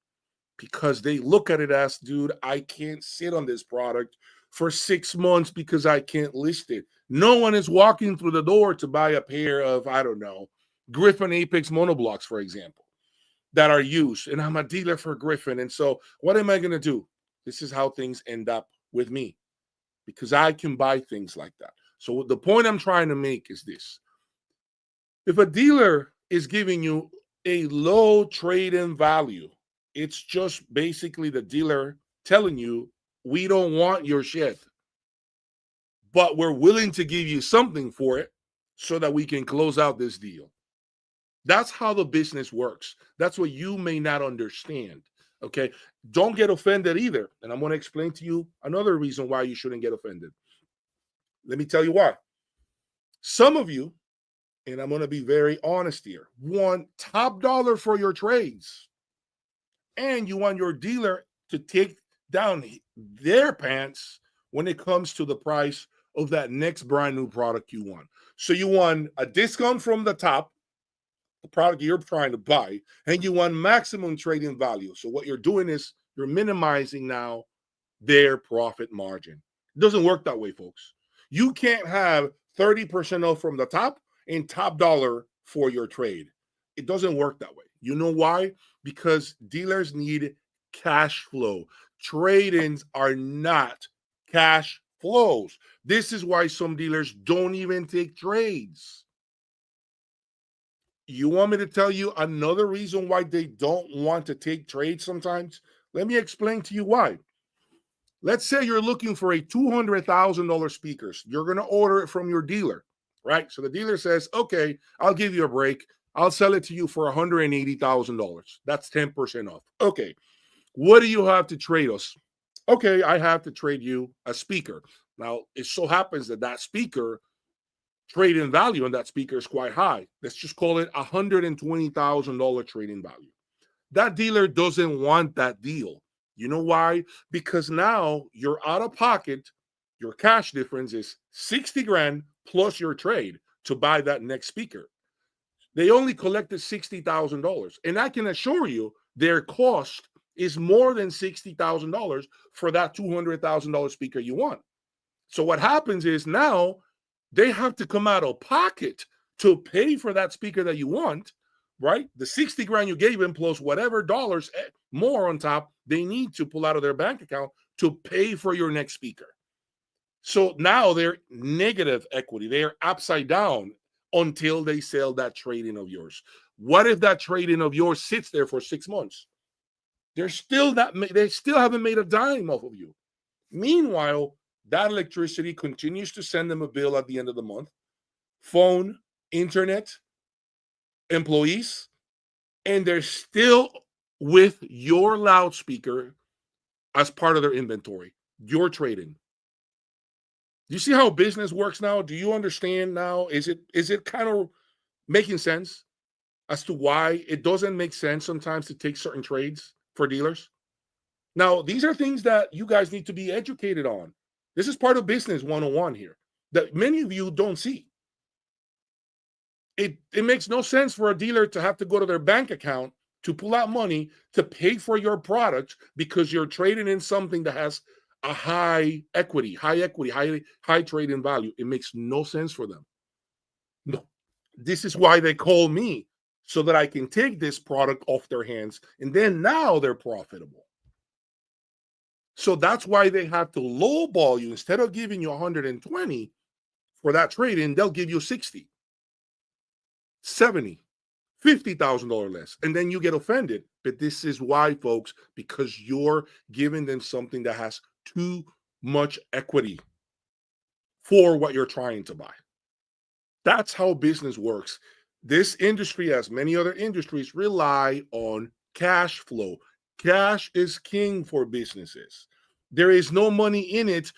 because they look at it as, dude, I can't sit on this product for 6 months because I can't list it. No one is walking through the door to buy a pair of, I don't know, Griffin Apex monoblocks, for example, that are used. And I'm a dealer for Griffin. And so what am I going to do? This is how things end up with me, because I can buy things like that. So the point I'm trying to make is this. If a dealer is giving you a low trade-in value, it's just basically the dealer telling you, we don't want your shit, but we're willing to give you something for it so that we can close out this deal. That's how the business works. That's what you may not understand. Okay. Don't get offended either. And I'm going to explain to you another reason why you shouldn't get offended. Let me tell you why. Some of you, and I'm going to be very honest here, want top dollar for your trades. And you want your dealer to take down their pants when it comes to the price of that next brand new product you want. So you want a discount from the top, the product you're trying to buy, and you want maximum trading value. So what you're doing is you're minimizing now their profit margin. It doesn't work that way, folks. You can't have 30% off from the top and top dollar for your trade. It doesn't work that way. You know why? Because dealers need cash flow. Trade-ins are not cash flows. This is why some dealers don't even take trades. You want me to tell you another reason why they don't want to take trades sometimes? Let me explain to you why. Let's say you're looking for a $200,000 speaker. You're going to order it from your dealer, right? So the dealer says, okay, I'll give you a break. I'll sell it to you for $180,000. That's 10% off. Okay, what do you have to trade us? Okay, I have to trade you a speaker. Now, it so happens that that speaker, trade-in value on that speaker is quite high. Let's just call it $120,000 trade-in value. That dealer doesn't want that deal. You know why? Because now you're out of pocket. Your cash difference is 60 grand plus your trade to buy that next speaker. They only collected $60,000. And I can assure you their cost is more than $60,000 for that $200,000 speaker you want. So what happens is now they have to come out of pocket to pay for that speaker that you want, right? The 60 grand you gave them plus whatever dollars more on top they need to pull out of their bank account to pay for your next speaker. So now they're negative equity. They are upside down until they sell that trade-in of yours. What if that trade-in of yours sits there for 6 months? They still haven't made a dime off of you. Meanwhile, that electricity continues to send them a bill at the end of the month. Phone, internet, employees, and they're still with your loudspeaker as part of their inventory, your trade-in. Do you see how business works now? Do you understand now? Is it kind of making sense as to why it doesn't make sense sometimes to take certain trades for dealers? Now, these are things that you guys need to be educated on. This is part of business 101 here that many of you don't see. It makes no sense for a dealer to have to go to their bank account to pull out money to pay for your product because you're trading in something that has a high trade-in value. It makes no sense for them. No, this is why they call me, so that I can take this product off their hands, and then now they're profitable. So that's why they have to lowball you. Instead of giving you 120 for that trade-in, they'll give you 60, 70, $50,000 less, and then you get offended. But this is why, folks, because you're giving them something that has too much equity for what you're trying to buy. That's how business works. This industry, as many other industries, rely on cash flow. Cash is king for businesses. There is no money in it.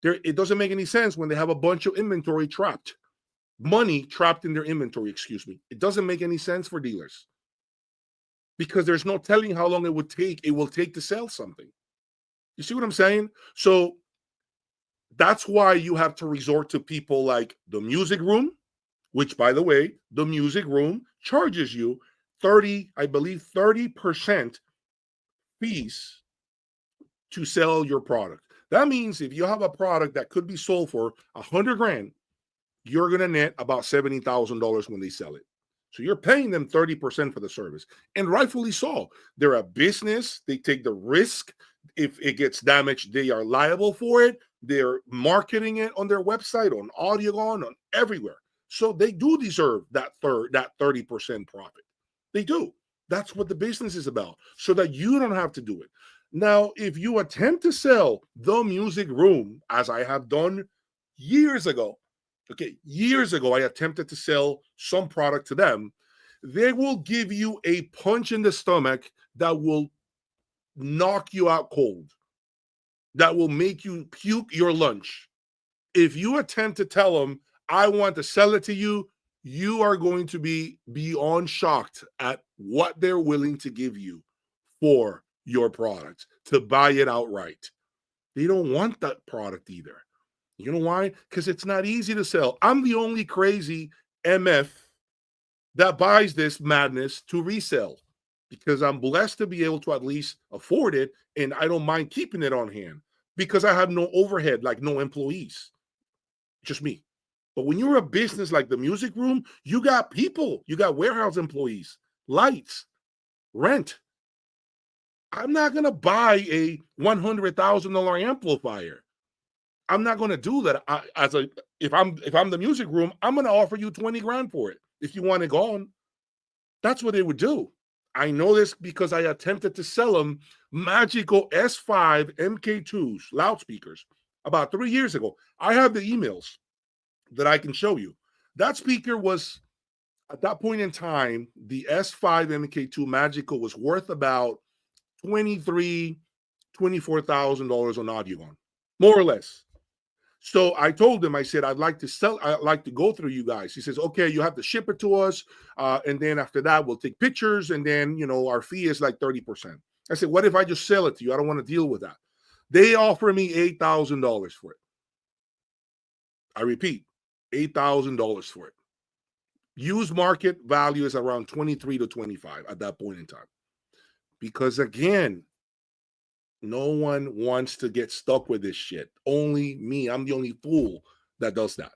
It doesn't make any sense when they have a bunch of inventory trapped. Money trapped in their inventory, excuse me. It doesn't make any sense for dealers because there's no telling how long it will take to sell something. You see what I'm saying? So that's why you have to resort to people like the music room, which, by the way, the music room charges you 30% fees to sell your product. That means if you have a product that could be sold for 100 grand, you're going to net about $70,000 when they sell it. So you're paying them 30% for the service, and rightfully so. They're a business. They take the risk. If it gets damaged, they are liable for it. They're marketing it on their website, on Audiogon, on everywhere. So they do deserve that 30% profit. They do. That's what the business is about, so that you don't have to do it. Now, if you attempt to sell the music room, as I have done years ago, okay, years ago, I attempted to sell some product to them. They will give you a punch in the stomach that will knock you out cold, that will make you puke your lunch. If you attempt to tell them, I want to sell it to you, you are going to be beyond shocked at what they're willing to give you for your product, to buy it outright. They don't want that product either. You know why? Because it's not easy to sell. I'm the only crazy MF that buys this madness to resell, because I'm blessed to be able to at least afford it, and I don't mind keeping it on hand because I have no overhead, like no employees, just me. But when you're a business like the music room, you got people, you got warehouse employees, lights, rent. I'm not going to buy a $100,000 amplifier. I'm not going to do that. If I'm the music room, I'm going to offer you 20 grand for it if you want it gone. That's what they would do. I know this because I attempted to sell them Magical S5 MK2s loudspeakers about 3 years ago. I have the emails that I can show you. That speaker was, at that point in time, the S5 MK2 Magical was worth about $23,000, $24,000 on Audiogon, more or less. So I told him, I said, I'd like to go through you guys. He says, okay, you have to ship it to us. And then after that, we'll take pictures. And then, our fee is like 30%. I said, what if I just sell it to you? I don't want to deal with that. They offer me $8,000 for it. I repeat, $8,000 for it. Used market value is around 23 to 25 at that point in time. Because again, no one wants to get stuck with this shit. Only me. I'm the only fool that does that.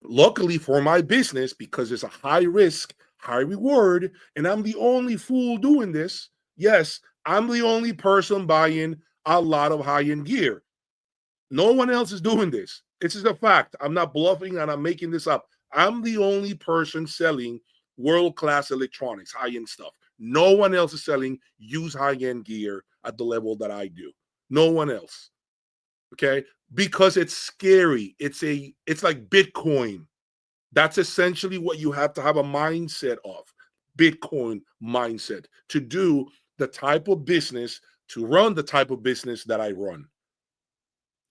Luckily for my business, because it's a high risk, high reward, and I'm the only fool doing this. Yes, I'm the only person buying a lot of high-end gear. No one else is doing this. This is a fact. I'm not bluffing and I'm making this up. I'm the only person selling world-class electronics, high-end stuff. No one else is selling used high-end gear at the level that I do. No one else. Okay? Because it's scary. It's like Bitcoin. That's essentially what you have to have a mindset of. Bitcoin mindset to do the type of business, to run the type of business that I run.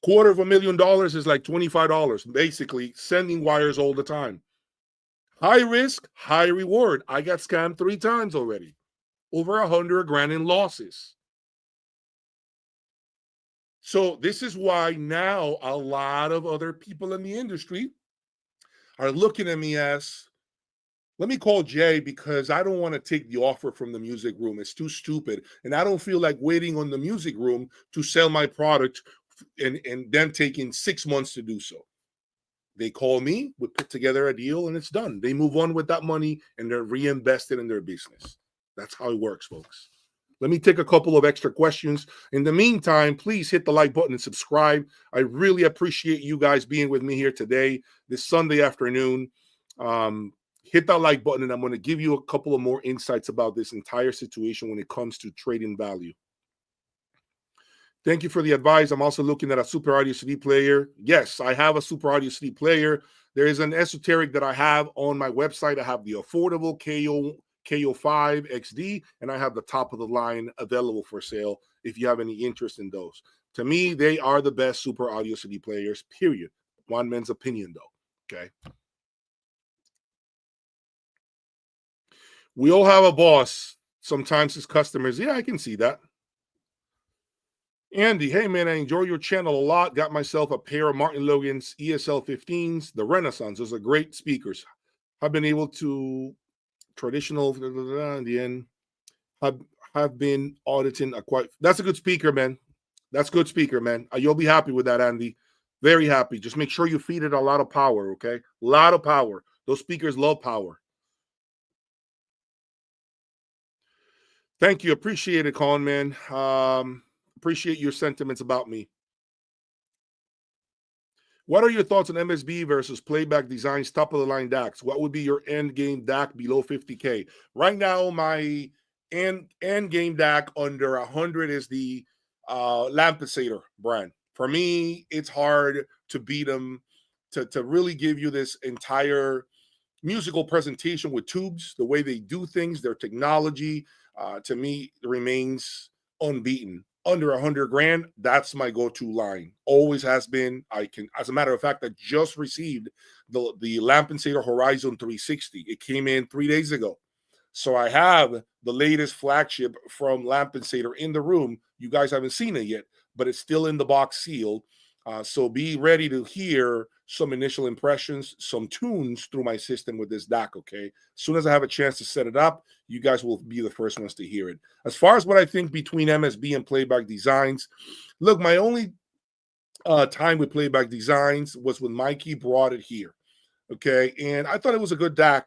$250,000 is like $25, basically sending wires all the time. High risk, high reward. I got scammed 3 times already. Over 100 grand in losses. So this is why now a lot of other people in the industry are looking at me as, let me call Jay, because I don't want to take the offer from the music room. It's too stupid. And I don't feel like waiting on the music room to sell my product and then taking 6 months to do so. They call me, we put together a deal, and it's done. They move on with that money and they're reinvested in their business. That's how it works, folks. Let me take a couple of extra questions. In the meantime, please hit the like button and subscribe. I really appreciate you guys being with me here today, this Sunday afternoon. Hit that like button, and I'm going to give you a couple of more insights about this entire situation when it comes to trading value. Thank you for the advice. I'm also looking at a Super Audio CD player. Yes, I have a Super Audio CD player. There is an esoteric that I have on my website. I have the affordable KO5 XD, and I have the top of the line available for sale if you have any interest in those. To me, they are the best Super Audio CD players, period. One man's opinion, though, okay? We all have a boss. Sometimes his customers. Yeah, I can see that. Andy, hey man, I enjoy your channel a lot. Got myself a pair of Martin Logan's ESL 15s, the Renaissance. Those are great speakers. I've been able to traditional in the end. Have been auditing a quite. That's a good speaker, man. That's a good speaker, man. You'll be happy with that, Andy. Very happy. Just make sure you feed it a lot of power, okay? A lot of power. Those speakers love power. Thank you. Appreciate it, Colin, man. Appreciate your sentiments about me. What are your thoughts on MSB versus playback designs, top of the line DACs? What would be your end game DAC below 50K? Right now, my end game DAC under 100 is the Lampesator brand. For me, it's hard to beat them, to really give you this entire musical presentation with tubes, the way they do things, their technology, to me remains unbeaten. Under 100 grand, that's my go-to line. Always has been. I can, as a matter of fact, I just received the Lampensator Horizon 360. It came in 3 days ago. So I have the latest flagship from Lampensator in the room. You guys haven't seen it yet, but it's still in the box sealed. So be ready to hear some initial impressions, some tunes through my system with this DAC, okay? As soon as I have a chance to set it up, you guys will be the first ones to hear it. As far as what I think between MSB and Playback Designs, look, my only time with Playback Designs was when Mikey brought it here, okay? And I thought it was a good DAC.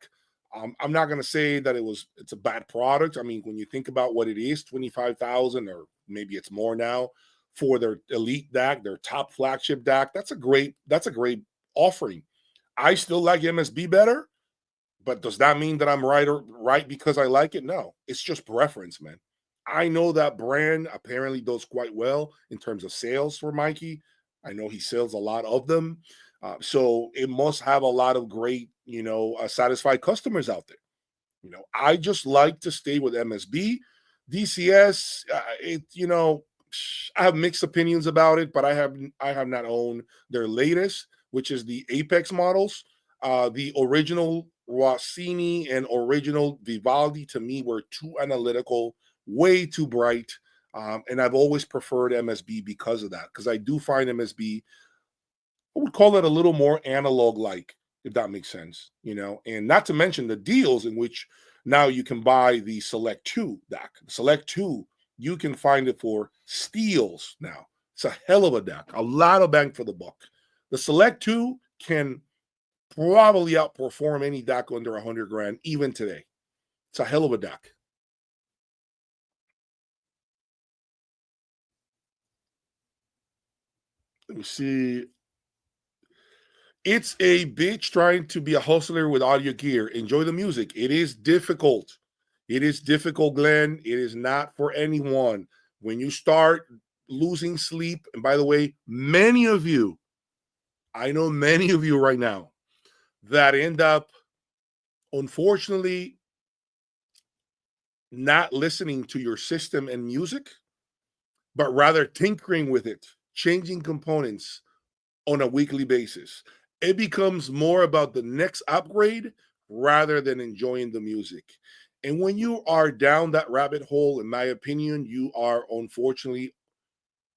I'm not going to say that it's a bad product. I mean, when you think about what it is, 25,000 or maybe it's more now for their elite DAC, their top flagship DAC, that's a great offering. I still like MSB better, but does that mean that I'm right because I like it? No, it's just preference, man. I know that brand apparently does quite well in terms of sales for Mikey. I know he sells a lot of them. So it must have a lot of great, satisfied customers out there. I just like to stay with MSB. DCS, I have mixed opinions about it, but I have not owned their latest, which is the Apex models. The original Rossini and original Vivaldi to me were too analytical, way too bright. And I've always preferred MSB because of that, because I do find MSB, I would call it a little more analog like, if that makes sense, and not to mention the deals in which now you can buy the Select 2 DAC. Select 2, you can find it for steals now. It's a hell of a DAC, a lot of bang for the buck. The Select 2 can probably outperform any DAC under 100 grand, even today. It's a hell of a DAC. Let me see. It's a bitch trying to be a hustler with audio gear. Enjoy the music. It is difficult. It is difficult, Glenn. It is not for anyone. When you start losing sleep, and by the way, I know many of you right now that end up, unfortunately, not listening to your system and music, but rather tinkering with it, changing components on a weekly basis. It becomes more about the next upgrade rather than enjoying the music. And when you are down that rabbit hole, in my opinion, you are unfortunately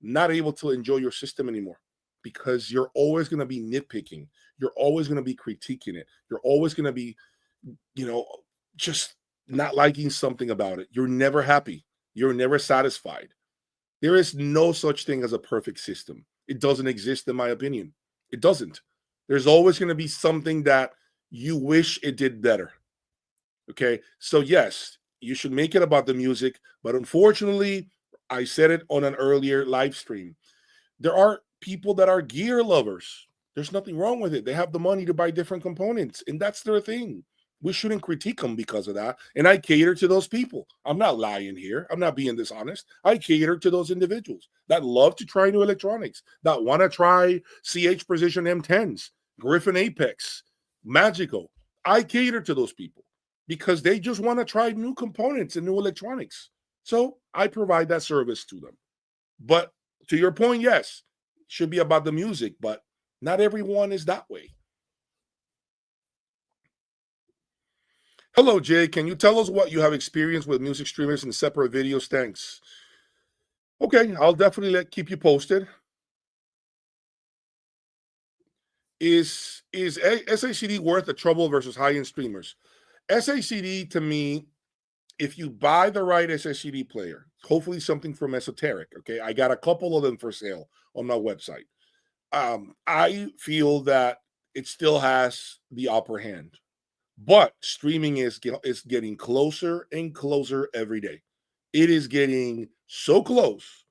not able to enjoy your system anymore, because you're always going to be nitpicking. You're always going to be critiquing it. You're always going to be, just not liking something about it. You're never happy. You're never satisfied. There is no such thing as a perfect system. It doesn't exist, in my opinion. It doesn't. There's always going to be something that you wish it did better. Okay. So, yes, you should make it about the music. But unfortunately, I said it on an earlier live stream. There are people that are gear lovers. There's nothing wrong with it. They have the money to buy different components, and that's their thing. We shouldn't critique them because of that. And I cater to those people. I'm not lying here. I'm not being dishonest. I cater to those individuals that love to try new electronics, that want to try CH Precision M10s, Griffin Apex, Magico. I cater to those people because they just want to try new components and new electronics. So I provide that service to them. But to your point, yes, it should be about the music, but not everyone is that way. Hello, Jay. Can you tell us what you have experienced with music streamers and separate videos? Thanks. Okay, I'll definitely keep you posted. Is SACD worth the trouble versus high-end streamers? SACD, to me, if you buy the right SACD player, hopefully something from Esoteric, okay? I got a couple of them for sale on my website. I feel that it still has the upper hand. But streaming is getting closer and closer every day. It is getting so close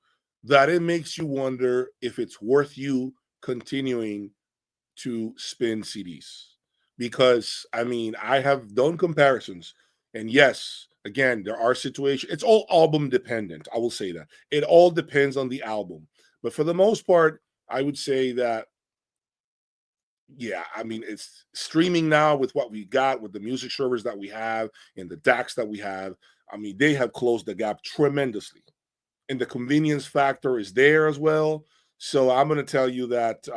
that it makes you wonder if it's worth you continuing to spin CDs because I mean, I have done comparisons, and yes, again, there are situations, it's all album dependent. I will say that it all depends on the album, but for the most part, I would say that yeah, I mean, it's streaming now with what we got with the music servers that we have and the DACs that we have. I mean, they have closed the gap tremendously, and the convenience factor is there as well. So I'm going to tell you that,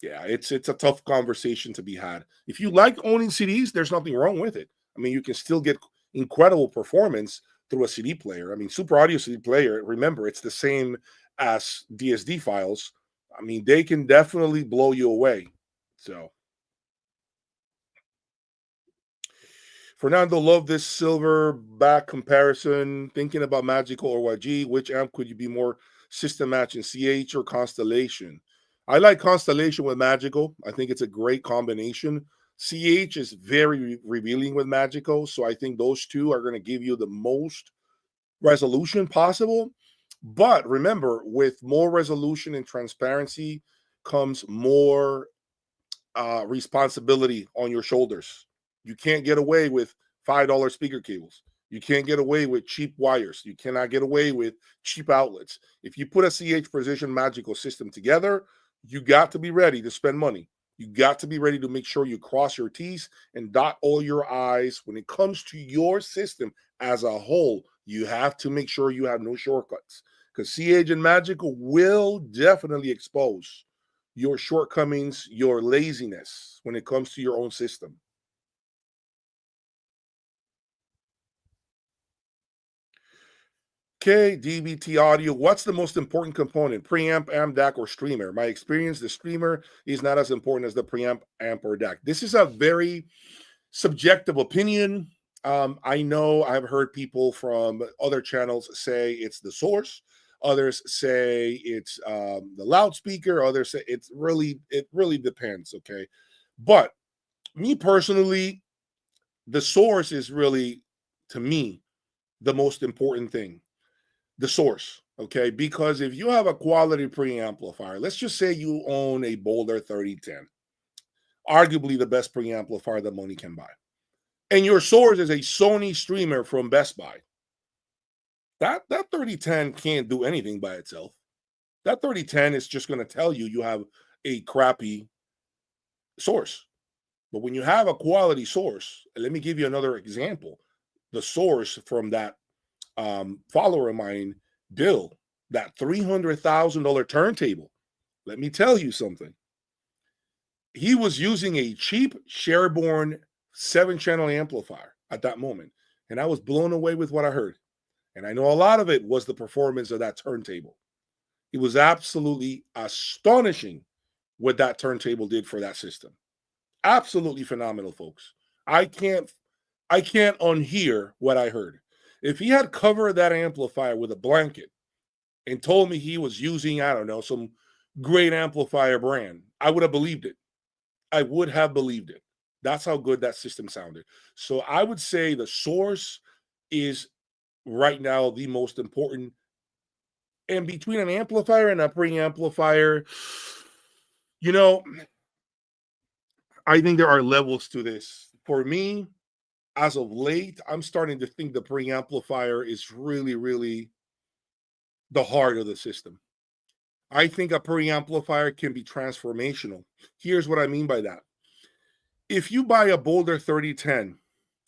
yeah, it's a tough conversation to be had. If you like owning CDs, there's nothing wrong with it. I mean, you can still get incredible performance through a CD player. I mean, Super Audio CD player. Remember, it's the same as DSD files. I mean, they can definitely blow you away. So, Fernando, love this silver back comparison. Thinking about Magical or YG, which amp could you be more system matching, CH or Constellation? I like Constellation with Magical. I think it's a great combination. CH is very revealing with Magical, so I think those two are going to give you the most resolution possible. But remember, with more resolution and transparency comes more responsibility on your shoulders. You can't get away with $5 speaker cables. You can't get away with cheap wires. You cannot get away with cheap outlets. If you put a CH Precision Magical system together, you got to be ready to spend money. You got to be ready to make sure you cross your T's and dot all your I's. When it comes to your system as a whole, you have to make sure you have no shortcuts because CH and Magical will definitely expose your shortcomings, your laziness when it comes to your own system. Okay, DVT audio. What's the most important component? Preamp, amp, DAC, or streamer? My experience, the streamer is not as important as the preamp, amp, or DAC. This is a very subjective opinion. I know I've heard people from other channels say it's the source. Others say it's the loudspeaker. Others say it really depends. Okay, but me personally, the source is really, to me, the most important thing. The source, okay? Because if you have a quality preamplifier, let's just say you own a Boulder 3010, arguably the best preamplifier that money can buy, and your source is a Sony streamer from Best Buy, that 3010 can't do anything by itself. That 3010 is just going to tell you you have a crappy source. But when you have a quality source, and let me give you another example. The source from that follower of mine, Bill, that $300,000 turntable. Let me tell you something. He was using a cheap Sherborne 7-channel amplifier at that moment. And I was blown away with what I heard. And I know a lot of it was the performance of that turntable. It was absolutely astonishing what that turntable did for that system. Absolutely phenomenal, folks. I can't unhear what I heard. If he had covered that amplifier with a blanket and told me he was using, I don't know, some great amplifier brand, I would have believed it. I would have believed it. That's how good that system sounded. So I would say the source is right now the most important. And between an amplifier and a preamplifier, you know, I think there are levels to this. For me, as of late, I'm starting to think the preamplifier is really the heart of the system. I think a preamplifier can be transformational. Here's what I mean by that. If you buy a Boulder 3010,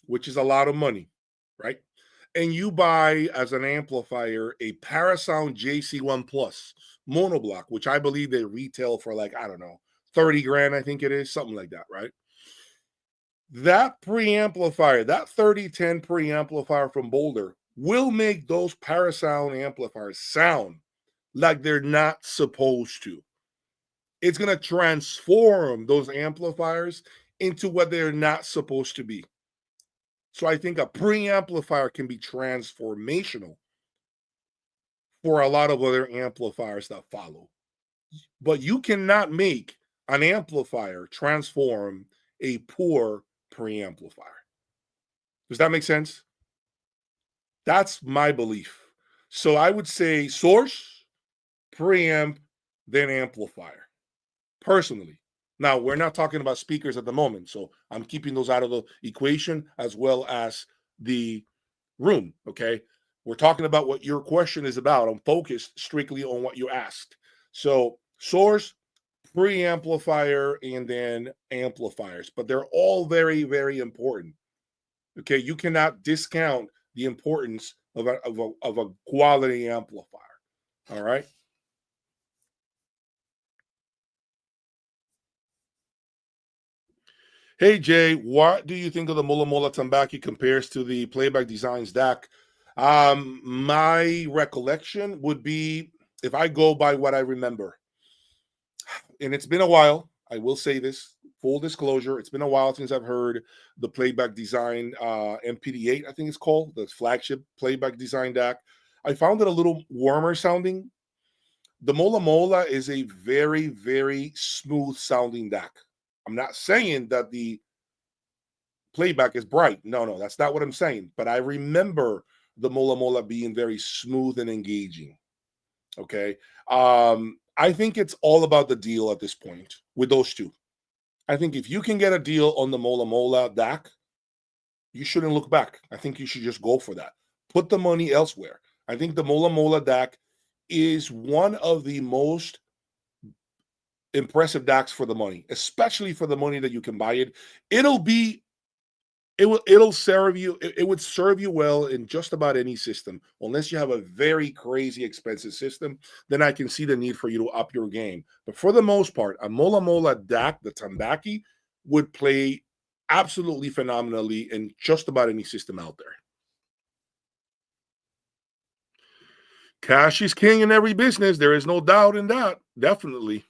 which is a lot of money, right? And you buy as an amplifier a Parasound JC1 Plus monoblock, which I believe they retail for like, I don't know, 30 grand, I think it is, something like that, right? That preamplifier, that 3010 preamplifier from Boulder will make those Parasound amplifiers sound like they're not supposed to. It's going to transform those amplifiers into what they're not supposed to be. So I think a preamplifier can be transformational for a lot of other amplifiers that follow. But you cannot make an amplifier transform a poor preamplifier. Does that make sense? That's my belief. So I would say source, preamp, then amplifier. Personally, Now, we're not talking about speakers at the moment, so I'm keeping those out of the equation as well as the room, okay? We're talking about what your question is about. I'm focused strictly on what you asked. So, source, preamplifier, and then amplifiers, but they're all very, very important. Okay, you cannot discount the importance of a quality amplifier. All right. Hey Jay, what do you think of the Mola Mola Tambaki compares to the Playback Designs DAC? My recollection would be, if I go by what I remember, and it's been a while. I will say this, full disclosure, it's been a while since I've heard the Playback Design MPD8, I think it's called, the flagship Playback Design DAC. I found it a little warmer sounding. The Mola Mola is a very, very smooth sounding DAC. I'm not saying that the playback is bright. No, no, that's not what I'm saying. But I remember the Mola Mola being very smooth and engaging. Okay. I think it's all about the deal at this point with those two. I think if you can get a deal on the Mola Mola DAC, you shouldn't look back. I think you should just go for that. Put the money elsewhere. I think the Mola Mola DAC is one of the most impressive DACs for the money, especially for the money that you can buy it. It'll serve you. It would serve you well in just about any system, unless you have a very crazy expensive system. Then I can see the need for you to up your game. But for the most part, a Mola Mola DAC, the Tambaki, would play absolutely phenomenally in just about any system out there. Cash is king in every business. There is no doubt in that. Definitely.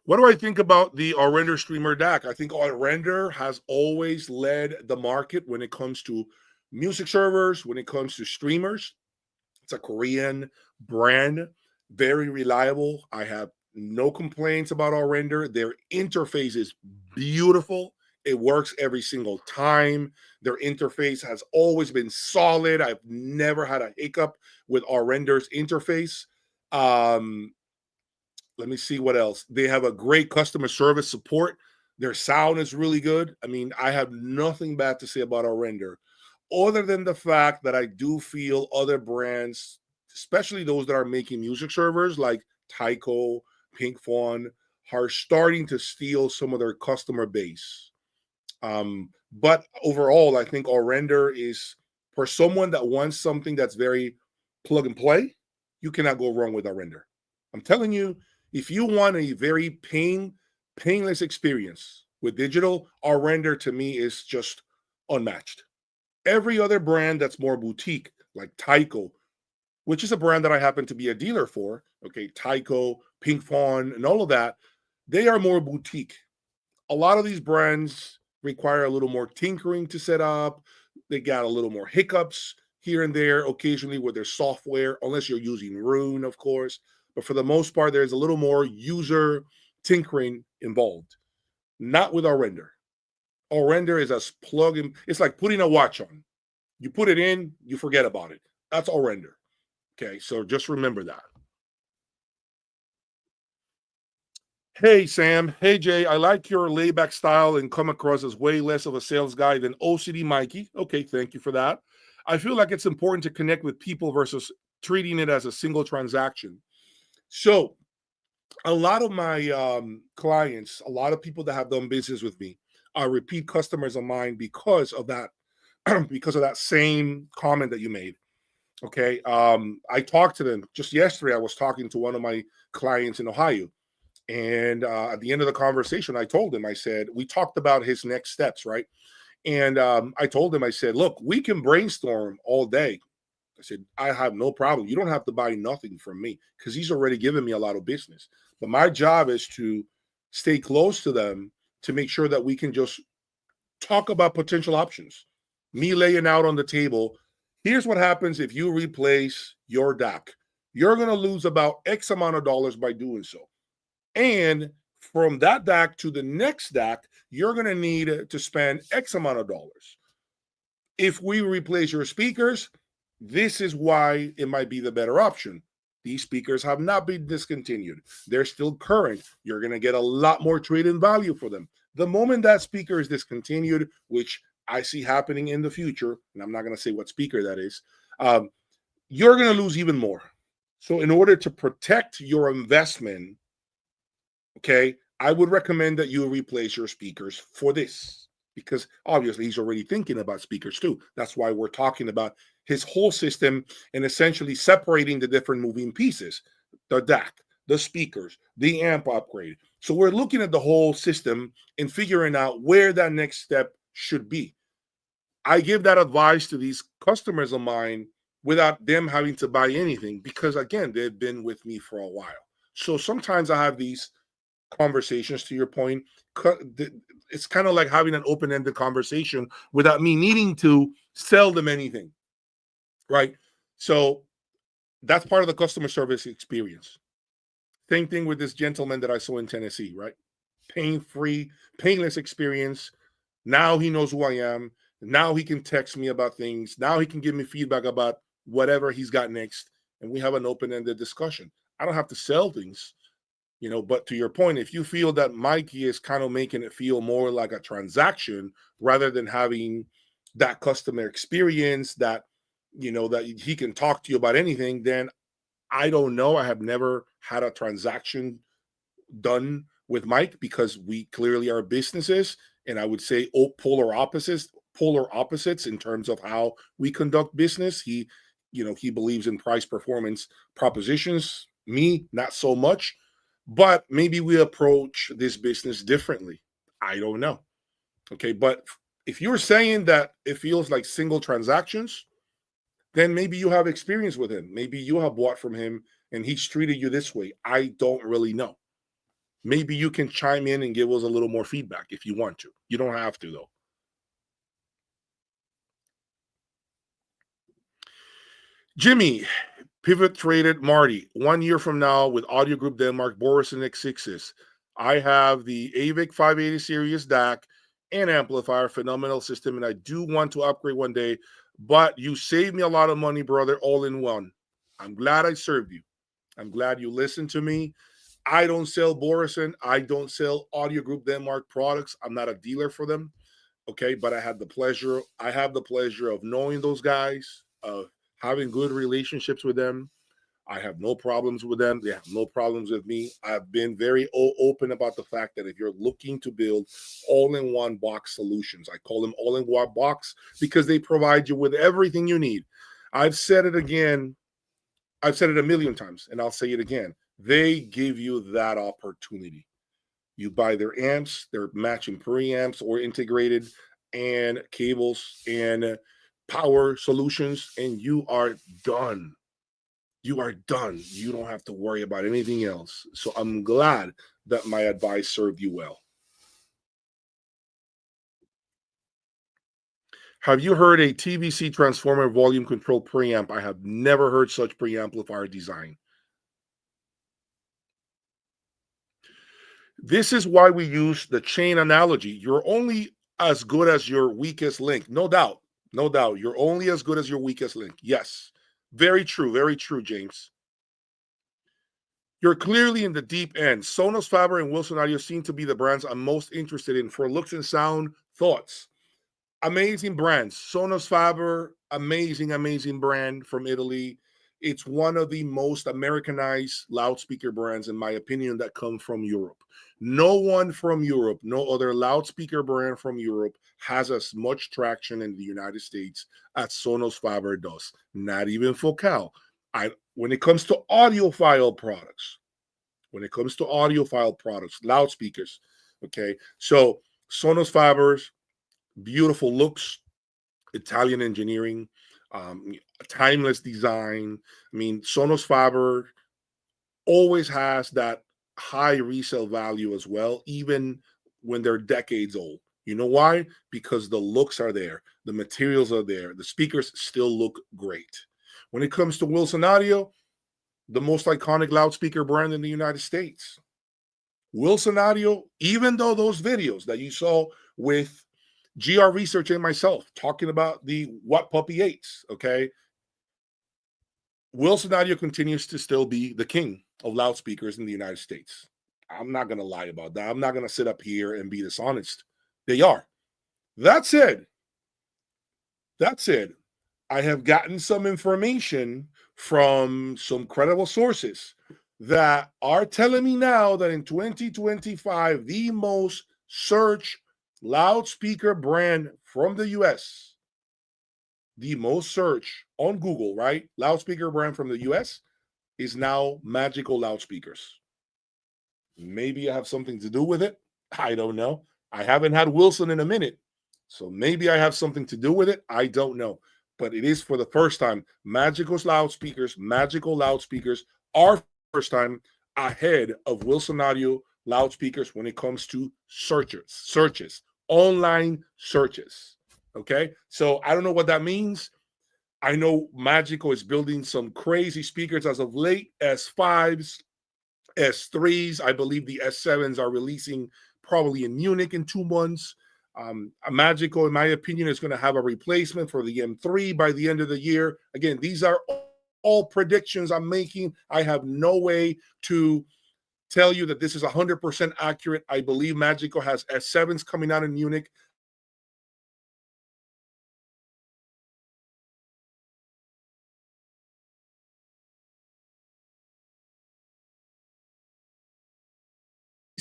What do I think about the Render Streamer DAC? I think Render has always led the market when it comes to music servers, when it comes to streamers. It's a Korean brand, very reliable. I have no complaints about Render. Their interface is beautiful. It works every single time. Their interface has always been solid. I've never had a hiccup with Render's interface. Um, Let me see what else. They have a great customer service support. Their sound is really good. I mean, I have nothing bad to say about our render, other than the fact that I do feel other brands, especially those that are making music servers like Tyco, Pink Fawn, are starting to steal some of their customer base. But overall, I think our render is, for someone that wants something that's very plug and play, you cannot go wrong with our render. I'm telling you, if you want a very painless experience with digital, our render to me is just unmatched. Every other brand that's more boutique, like Tyco, which is a brand that I happen to be a dealer for, okay, Tyco, Pink Fawn, and all of that, they are more boutique. A lot of these brands require a little more tinkering to set up. They got a little more hiccups here and there occasionally with their software, unless you're using Rune, of course. But for the most part, there's a little more user tinkering involved. Not with our render. Our render is a plug in. It's like putting a watch on. You put it in, you forget about it. That's our render. Okay, so just remember that. Hey, Sam. Hey, Jay. I like your layback style and come across as way less of a sales guy than OCD Mikey. Okay, thank you for that. I feel like it's important to connect with people versus treating it as a single transaction. So, a lot of my clients, a lot of people that have done business with me are repeat customers of mine because of that, because of that same comment that you made. Okay. I talked to them just yesterday. I was talking to one of my clients in Ohio. And at the end of the conversation, I told him, I said, we talked about his next steps, right? And I told him, I said, look, we can brainstorm all day. I said, I have no problem. You don't have to buy nothing from me because he's already given me a lot of business. But my job is to stay close to them to make sure that we can just talk about potential options. Me laying out on the table, here's what happens if you replace your DAC. You're going to lose about X amount of dollars by doing so. And from that DAC to the next DAC, you're going to need to spend X amount of dollars. If we replace your speakers, This is why it might be the better option. These speakers have not been discontinued. They're still current. You're going to get a lot more trade-in value for them. The moment that speaker is discontinued, which I see happening in the future, and I'm not going to say what speaker that is, you're going to lose even more. So in order to protect your investment, okay, I would recommend that you replace your speakers for this, because obviously he's already thinking about speakers too. That's why we're talking about his whole system and essentially separating the different moving pieces, the DAC, the speakers, the amp upgrade. So we're looking at the whole system and figuring out where that next step should be. I give that advice to these customers of mine without them having to buy anything, because again, they've been with me for a while. So sometimes I have these conversations, to your point. It's kind of like having an open-ended conversation without me needing to sell them anything, right? So that's part of the customer service experience. Same thing with this gentleman that I saw in Tennessee, right? Pain-free, painless experience. Now he knows who I am. Now he can text me about things. Now he can give me feedback about whatever he's got next, and we have an open-ended discussion. I don't have to sell things. But to your point, if you feel that Mikey is kind of making it feel more like a transaction rather than having that customer experience that, that he can talk to you about anything, then I don't know. I have never had a transaction done with Mike, because we clearly are businesses, and I would say polar opposites in terms of how we conduct business. He believes in price performance propositions. Me, not so much. But maybe we approach this business differently. I don't know. Okay. But if you're saying that it feels like single transactions, then maybe you have experience with him. Maybe you have bought from him and he's treated you this way. I don't really know. Maybe you can chime in and give us a little more feedback if you want to. You don't have to, though. Jimmy, pivot traded Marty. 1 year from now with Audio Group Denmark, Boris and X6s. I have the AVIC 580 series DAC and amplifier, phenomenal system, and I do want to upgrade one day, but you saved me a lot of money, brother, all in one. I'm glad I served you. I'm glad you listened to me. I don't sell Borison. I don't sell Audio Group Denmark products. I'm not a dealer for them. Okay, but I have the pleasure of knowing those guys, of having good relationships with them. I have no problems with them. They have no problems with me. I've been very open about the fact that if you're looking to build all-in-one box solutions, I call them all-in-one box because they provide you with everything you need. I've said it again. I've said it a million times, and I'll say it again. They give you that opportunity. You buy their amps, their matching preamps or integrated, and cables and power solutions, and you are done. You are done. You don't have to worry about anything else. So I'm glad that my advice served you well. Have you heard a TVC transformer volume control preamp? I have never heard such preamplifier design. This is why we use the chain analogy. You're only as good as your weakest link. No doubt. No doubt. You're only as good as your weakest link. Yes. Very true. Very true, James. You're clearly in the deep end. Sonos, Faber, and Wilson Audio seem to be the brands I'm most interested in for looks and sound. Thoughts? Amazing brands. Sonos, Faber, amazing brand from Italy. It's one of the most Americanized loudspeaker brands, in my opinion, that come from Europe. No one from Europe, no other loudspeaker brand from Europe has as much traction in the United States as Sonos Faber does. Not even Focal. When it comes to audiophile products, loudspeakers, okay? So Sonos Faber's beautiful looks, Italian engineering, timeless design. I mean, Sonos Faber always has that high resale value as well, even when they're decades old. You know why? Because the looks are there, the materials are there, the speakers still look great. When it comes to Wilson Audio, the most iconic loudspeaker brand in the United States. Wilson Audio, even though those videos that you saw with GR Research and myself talking about the What Puppy 8s, okay? Wilson Audio continues to still be the king of loudspeakers in the United States. I'm not going to lie about that. I'm not going to sit up here and be dishonest. They are. That said, I have gotten some information from some credible sources that are telling me now that in 2025, the most searched loudspeaker brand from the US, the most searched on Google, right? Loudspeaker brand from the US is now Magical Loudspeakers. Maybe I have something to do with it. I don't know. I haven't had Wilson in a minute. So maybe I have something to do with it. I don't know. But it is for the first time. Magical loudspeakers are first time ahead of Wilson Audio loudspeakers when it comes to searches, online searches. Okay. So I don't know what that means. I know Magical is building some crazy speakers as of late, S5s, S3s. I believe the S7s are releasing probably in Munich in 2 months. Magical, in my opinion, is going to have a replacement for the M3 by the end of the year. Again, these are all predictions I'm making. I have no way to tell you that this is 100% accurate. I believe Magical has S7s coming out in Munich.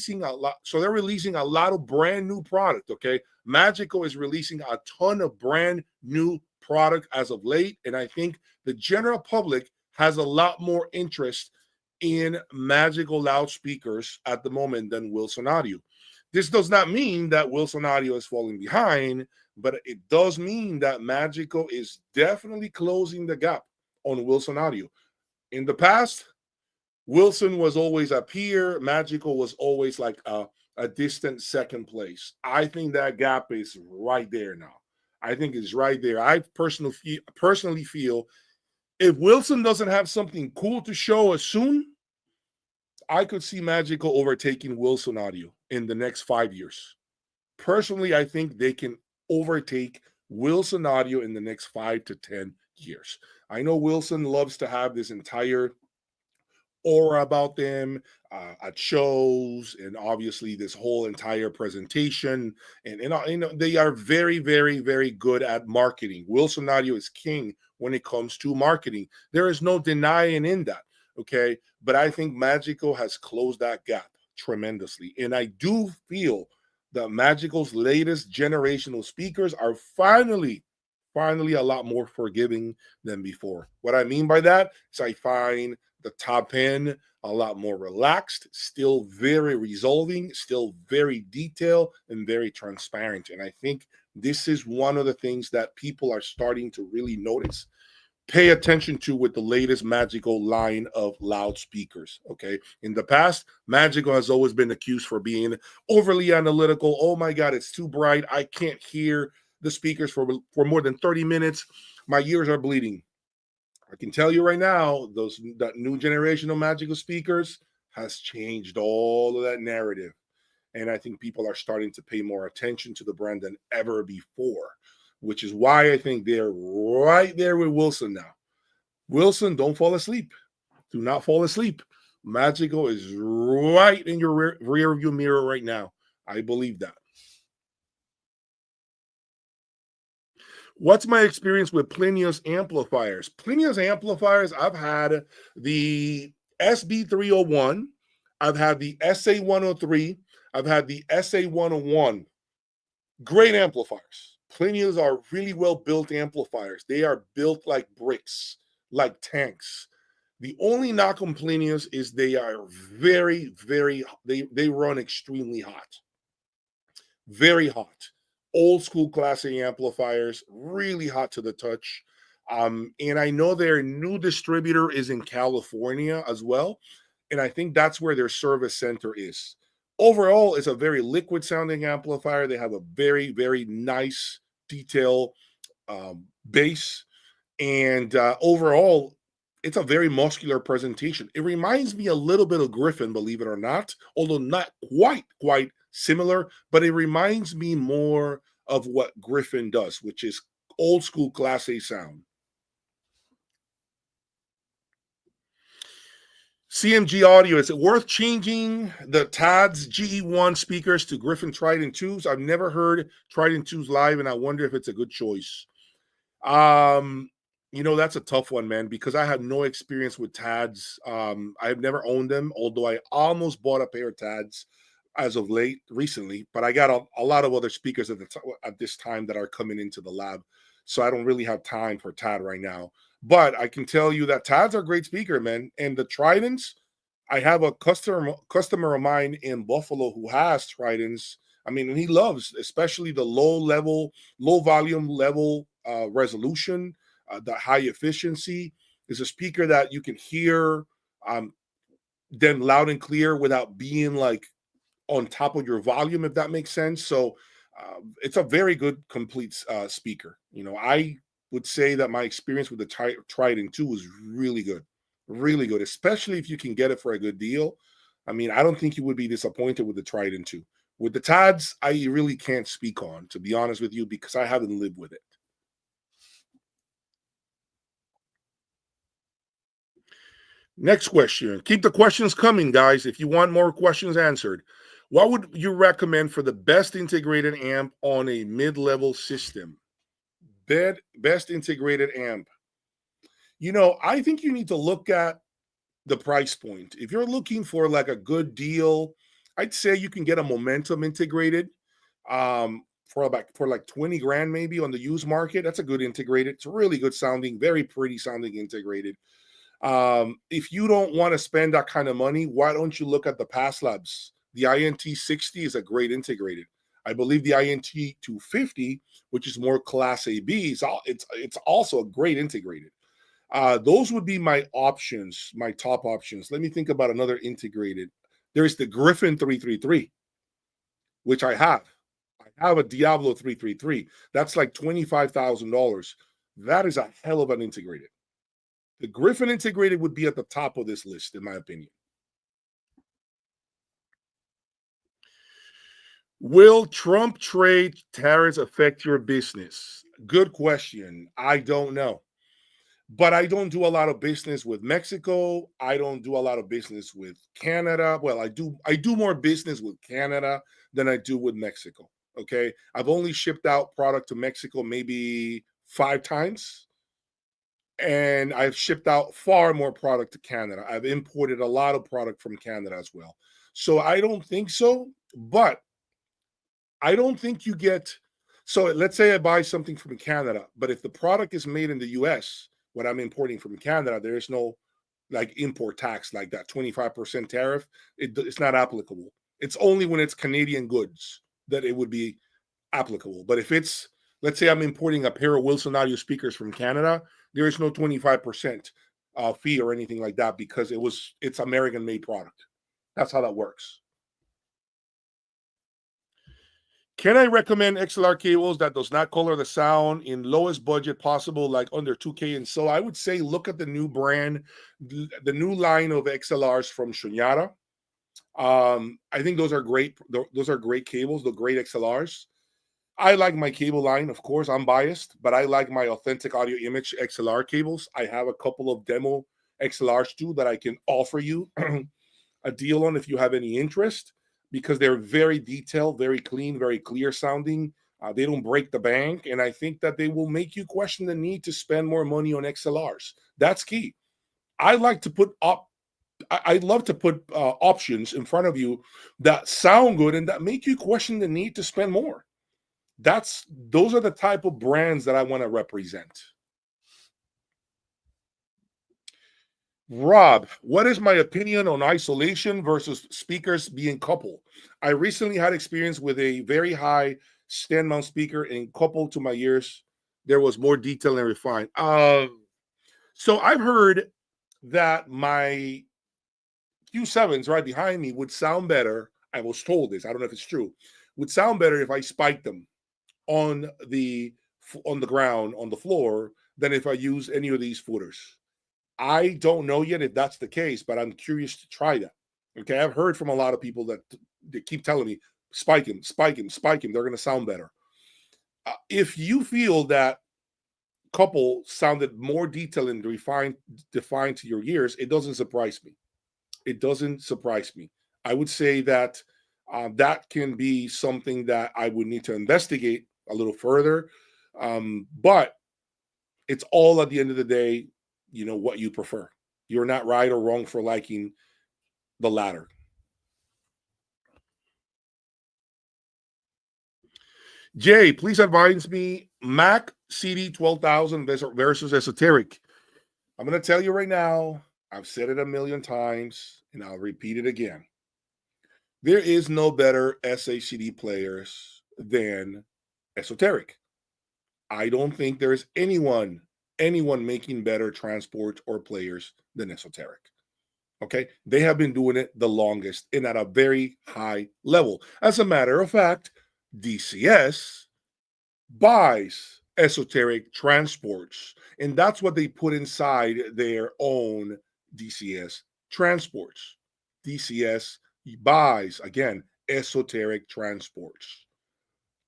A lot, so they're releasing a lot of brand new product. Okay, Magical is releasing a ton of brand new product as of late, and I think the general public has a lot more interest in Magical loudspeakers at the moment than Wilson Audio. This does not mean that Wilson Audio is falling behind, but it does mean that Magical is definitely closing the gap on Wilson Audio. In the past, Wilson was always up here. Magical was always like a distant second place. I think that gap is right there now. I think it's right there. I personally feel if Wilson doesn't have something cool to show us soon, I could see Magical overtaking Wilson Audio in the next 5 years. Personally, I think they can overtake Wilson Audio in the next 5 to 10 years. I know Wilson loves to have this entire aura about them at shows, and obviously this whole entire presentation. And you know, they are very, very, very good at marketing. Wilson Audio is king when it comes to marketing. There is no denying in that. Okay. But I think Magical has closed that gap tremendously. And I do feel that Magical's latest generational speakers are finally a lot more forgiving than before. What I mean by that is I find the top end a lot more relaxed, still very resolving, still very detailed, and very transparent. And I think this is one of the things that people are starting to really notice, pay attention to with the latest Magical line of loudspeakers. Okay. In the past, Magical has always been accused for being overly analytical. Oh my God, it's too bright. I can't hear the speakers for more than 30 minutes. My ears are bleeding. I can tell you right now, that new generation of Magical speakers has changed all of that narrative. And I think people are starting to pay more attention to the brand than ever before, which is why I think they're right there with Wilson now. Wilson, don't fall asleep. Do not fall asleep. Magical is right in your rear view mirror right now. I believe that. What's my experience with Plinius amplifiers? Plinius amplifiers, I've had the SB301, I've had the SA103, I've had the SA101. Great amplifiers. Plinius are really well built amplifiers. They are built like bricks, like tanks. The only knock on Plinius is they are they run extremely hot. Very hot. Old school Class A amplifiers, really hot to the touch. And I know their new distributor is in California as well. And I think that's where their service center is. Overall, it's a very liquid sounding amplifier. They have a very, very nice detail bass. And overall, it's a very muscular presentation. It reminds me a little bit of Griffin, believe it or not, although not quite similar, but it reminds me more of what Griffin does, which is old school Class A sound. CMG Audio, is it worth changing the TADS GE1 speakers to Griffin Trident 2s? I've never heard Trident 2s live, and I wonder if it's a good choice. That's a tough one, man, because I have no experience with TADs. I've never owned them, although I almost bought a pair of TADs as of recently, but I got a lot of other speakers at this time that are coming into the lab. So I don't really have time for TAD right now. But I can tell you that TADs are a great speaker, man. And the Tridents, I have a customer of mine in Buffalo who has Tridents. I mean, and he loves especially the low volume level resolution, the high efficiency. Is a speaker that you can hear them loud and clear without being like on top of your volume, if that makes sense. So it's a very good complete speaker. I would say that my experience with the Trident 2 was really good, especially if you can get it for a good deal. I mean, I don't think you would be disappointed with the Trident 2. With the TADs, I really can't speak on, to be honest with you, because I haven't lived with it. Next question. Keep the questions coming, guys. If you want more questions answered, what would you recommend for the best integrated amp on a mid-level system? Best integrated amp. I think you need to look at the price point. If you're looking for like a good deal, I'd say you can get a Momentum integrated for like 20 grand maybe on the used market. That's a good integrated. It's really good sounding, very pretty sounding integrated. If you don't want to spend that kind of money, why don't you look at the Pass Labs? The INT 60 is a great integrated. I believe the INT 250, which is more Class AB, it's also a great integrated. Those would be my options, my top options. Let me think about another integrated. There's the Griffin 333, which I have. I have a Diablo 333. That's like $25,000. That is a hell of an integrated. The Griffin integrated would be at the top of this list, in my opinion. Will Trump trade tariffs affect your business? Good question. I don't know. But I don't do a lot of business with Mexico. I don't do a lot of business with Canada. Well, I do more business with Canada than I do with Mexico. Okay. I've only shipped out product to Mexico maybe 5 times. And I've shipped out far more product to Canada. I've imported a lot of product from Canada as well. So I don't think so, but I don't think you get. So let's say I buy something from Canada, but if the product is made in the US, what I'm importing from Canada, there is no like import tax like that 25% tariff. It's not applicable. It's only when it's Canadian goods that it would be applicable. But if it's, let's say I'm importing a pair of Wilson Audio speakers from Canada, there is no 25% fee or anything like that because it's American made product. That's how that works. Can I recommend XLR cables that does not color the sound in lowest budget possible, like under 2K? And so I would say look at the new brand, the new line of XLRs from Shunyata. I think those are great. Those are great cables. The great XLRs. I like my cable line, of course. I'm biased, but I like my Authentic Audio Image XLR cables. I have a couple of demo XLRs too that I can offer you a deal on if you have any interest, because they're very detailed, very clean, very clear sounding. They don't break the bank, and I think that they will make you question the need to spend more money on XLRs. That's key. I like to put up. I love to put options in front of you that sound good and that make you question the need to spend more. Those are the type of brands that I want to represent. Rob, what is my opinion on isolation versus speakers being coupled? I recently had experience with a very high stand mount speaker and coupled to my ears, there was more detail and refined. So I've heard that my Q7s right behind me would sound better. I was told this. I don't know if it's true. Would sound better if I spiked them on the ground on the floor than if I use any of these footers. I don't know yet if that's the case, but I'm curious to try that. Okay, I've heard from a lot of people that they keep telling me spike him, spike him, spike him. They're going to sound better. If you feel that couple sounded more detailed and defined to your ears, it doesn't surprise me. It doesn't surprise me. I would say that that can be something that I would need to investigate a little further. But it's all at the end of the day, what you prefer. You're not right or wrong for liking the latter. Jay, please advise me Mac CD 12,000 versus Esoteric. I'm going to tell you right now, I've said it a million times, and I'll repeat it again. There is no better SACD players than Esoteric. I don't think there's anyone making better transports or players than Esoteric. Okay, they have been doing it the longest and at a very high level. As a matter of fact, DCS buys Esoteric transports, and that's what they put inside their own DCS transports. DCS buys, again, Esoteric transports.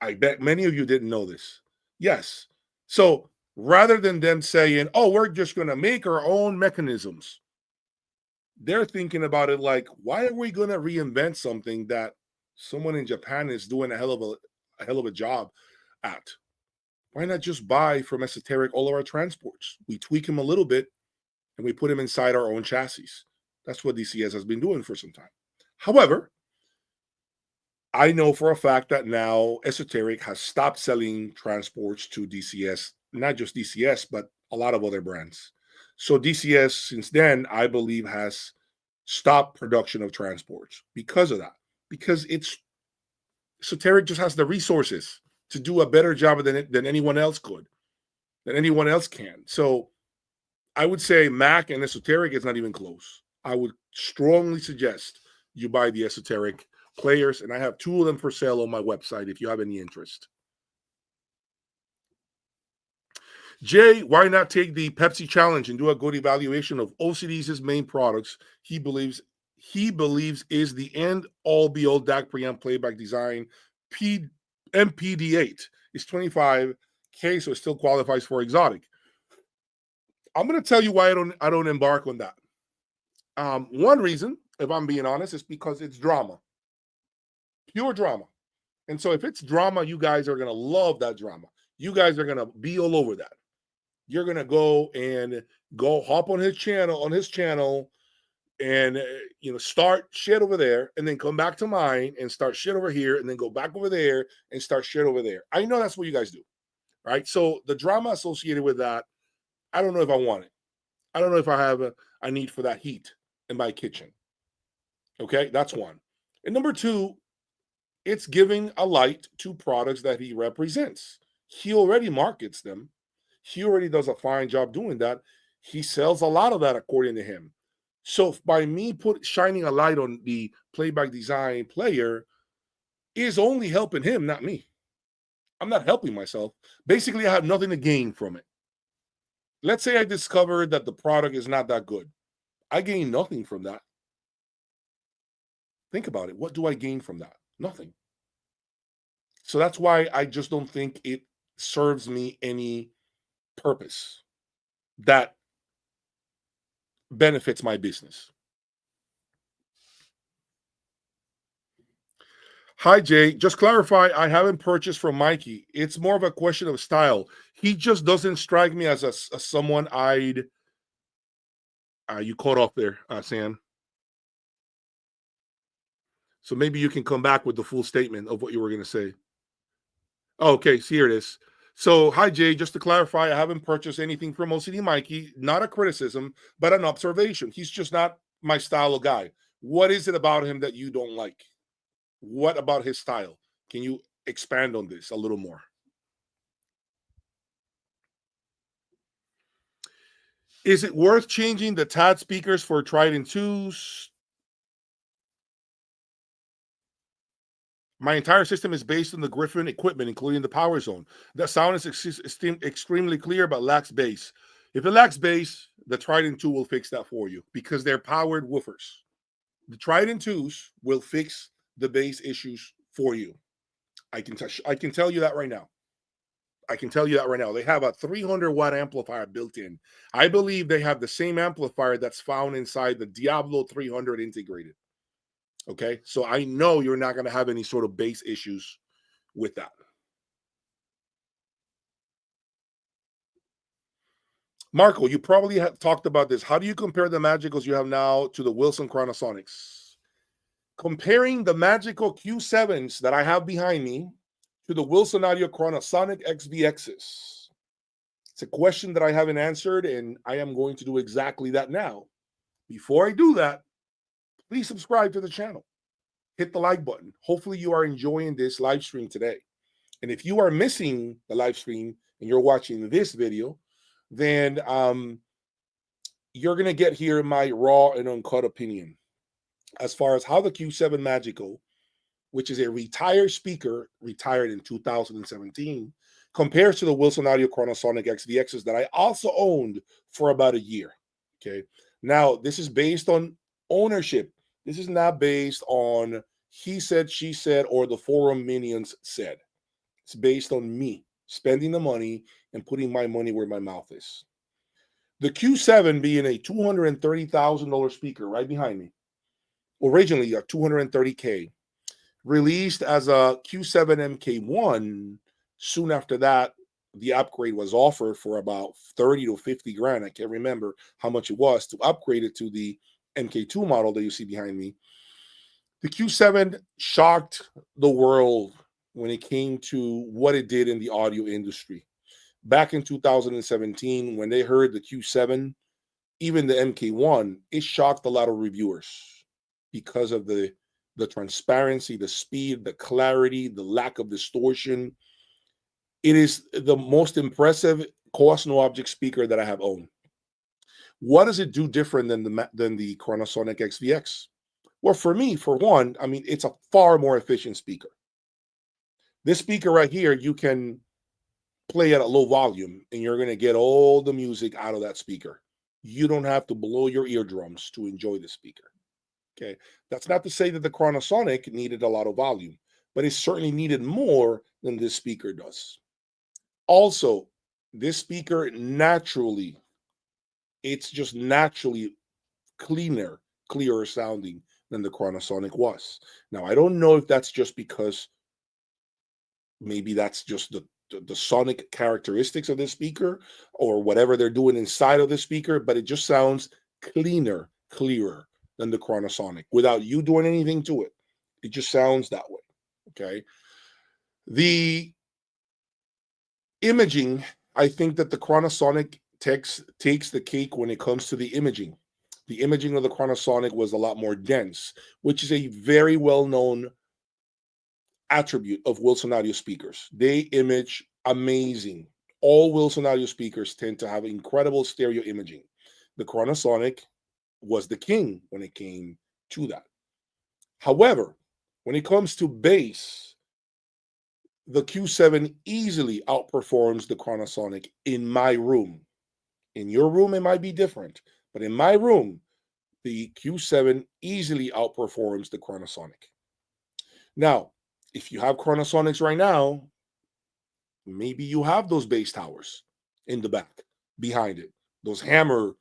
I bet many of you didn't know this. Yes. So rather than them saying, oh, we're just going to make our own mechanisms, they're thinking about it like, why are we going to reinvent something that someone in Japan is doing a hell of a job at? Why not just buy from Esoteric all of our transports? We tweak them a little bit and we put them inside our own chassis. That's what DCS has been doing for some time. However, I know for a fact that now Esoteric has stopped selling transports to DCS, not just DCS, but a lot of other brands. So DCS, since then, I believe, has stopped production of transports because of that. Because Esoteric just has the resources to do a better job than anyone else could, than anyone else can. So I would say Mac and Esoteric is not even close. I would strongly suggest you buy the Esoteric players, and I have 2 of them for sale on my website if you have any interest. Jay, why not take the Pepsi challenge and do a good evaluation of OCD's main products he believes is the end all be all DAC preamp playback design MPD8 is 25K, so it still qualifies for exotic. I'm going to tell you why I don't embark on that. One reason, if I'm being honest, is because it's drama. Pure drama. And so if it's drama, you guys are going to love that drama. You guys are going to be all over that. You're going to go hop on his channel and start shit over there and then come back to mine and start shit over here and then go back over there and start shit over there. I know that's what you guys do, right? So the drama associated with that, I don't know if I want it. I don't know if I have a need for that heat in my kitchen. Okay, that's one. And number 2, it's giving a light to products that he represents. He already markets them. He already does a fine job doing that. He sells a lot of that according to him. So by me shining a light on the playback design player is only helping him, not me. I'm not helping myself. Basically, I have nothing to gain from it. Let's say I discovered that the product is not that good. I gain nothing from that. Think about it. What do I gain from that? Nothing. So that's why I just don't think it serves me any purpose that benefits my business. Hi, Jay. Just clarify, I haven't purchased from Mikey. It's more of a question of style. He just doesn't strike me as a someone I'd... you caught off there, Sam. So maybe you can come back with the full statement of what you were going to say. Okay, so here it is. So, hi, Jay. Just to clarify, I haven't purchased anything from OCD Mikey. Not a criticism, but an observation. He's just not my style of guy. What is it about him that you don't like? What about his style? Can you expand on this a little more? Is it worth changing the TAD speakers for Trident 2s? My entire system is based on the Griffin equipment, including the power zone. The sound is extremely clear, but lacks bass. If it lacks bass, the Trident 2 will fix that for you because they're powered woofers. The Trident 2s will fix the bass issues for you. I can tell you that right now. I can tell you that right now. They have a 300-watt amplifier built in. I believe they have the same amplifier that's found inside the Diablo 300 integrated. Okay, so I know you're not going to have any sort of bass issues with that. Marco, you probably have talked about this. How do you compare the Magicals you have now to the Wilson Chronosonics? Comparing the Magical Q7s that I have behind me to the Wilson Audio Chronosonic XVXs. It's a question that I haven't answered, and I am going to do exactly that now. Before I do that, please subscribe to the channel. Hit the like button. Hopefully you are enjoying this live stream today. And if you are missing the live stream and you're watching this video, then you're going to get here my raw and uncut opinion as far as how the Q7 Magical, which is a retired speaker, retired in 2017, compares to the Wilson Audio Chronosonic XVXs that I also owned for about a year. Okay. Now, this is based on ownership. This is not based on he said, she said, or the forum minions said. It's based on me spending the money and putting my money where my mouth is. The Q7 being a $230,000 speaker right behind me, originally a $230K, released as a Q7 MK1. Soon after that, the upgrade was offered for about 30 to 50 grand. I can't remember how much it was to upgrade it to the MK2 model that you see behind me. The Q7 shocked the world when it came to what it did in the audio industry. Back in 2017, when they heard the Q7, even the MK1, it shocked a lot of reviewers because of the transparency, the speed, the clarity, the lack of distortion. It is the most impressive cost no object speaker that I have owned. What does it do different than the Chronosonic XVX? Well, for me, for one, I mean, it's a far more efficient speaker. This speaker right here, you can play at a low volume and you're going to get all the music out of that speaker. You don't have to blow your eardrums to enjoy the speaker. Okay, that's not to say that the Chronosonic needed a lot of volume, but it certainly needed more than this speaker does. Also, this speaker naturally, it's just naturally clearer sounding than the Chronosonic was. Now, I don't know if that's just because maybe that's just the sonic characteristics of this speaker or whatever they're doing inside of the speaker, but it just sounds clearer than the Chronosonic without you doing anything to it. It just sounds that way. Okay. The imaging, I think that the Chronosonic takes the cake when it comes to the imaging. The imaging of the Chronosonic was a lot more dense, which is a very well-known attribute of Wilson Audio speakers. They image amazing. All Wilson Audio speakers tend to have incredible stereo imaging. The Chronosonic was the king when it came to that. However, when it comes to bass, the Q7 easily outperforms the Chronosonic in my room. In your room, it might be different, but in my room, the Q7 easily outperforms the Chronosonic. Now, if you have Chronosonics right now, maybe you have those bass towers in the back behind it, those hammer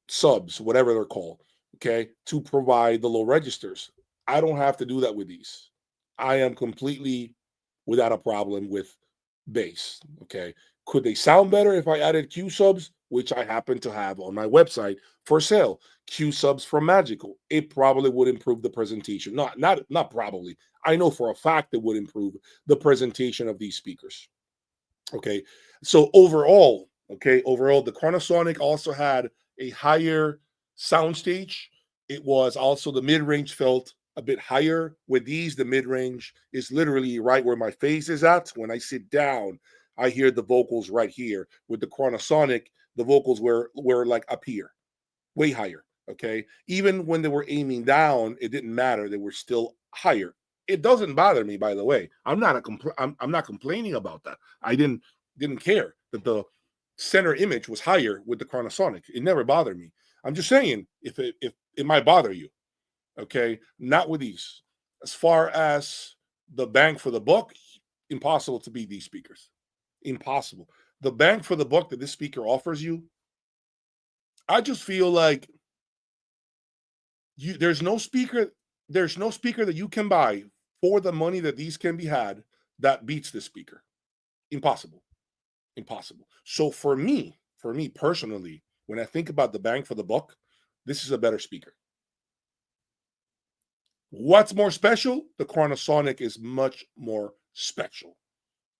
subs, whatever they're called, okay, to provide the low registers. I don't have to do that with these. I am completely without a problem with bass, okay? Could they sound better if I added Q subs, which I happen to have on my website for sale? Q subs from Magical. It probably would improve the presentation. Not probably. I know for a fact it would improve the presentation of these speakers. Okay. So overall, the Chronosonic also had a higher soundstage. It was also the mid-range felt a bit higher. With these, the mid-range is literally right where my face is at. When I sit down, I hear the vocals right here. With the Chronosonic, the vocals were like up here, way higher. Okay. Even when they were aiming down, it didn't matter. They were still higher. It doesn't bother me, by the way. I'm not complaining about that. I didn't care that the center image was higher with the Chronosonic. It never bothered me. I'm just saying if it might bother you. Okay. Not with these. As far as the bang for the buck, impossible to beat these speakers. Impossible. The bang for the buck that this speaker offers you, I just feel like there's no speaker, that you can buy for the money that these can be had that beats this speaker. Impossible. Impossible. So for me personally, when I think about the bang for the buck, this is a better speaker. What's more special? The Chronosonic is much more special.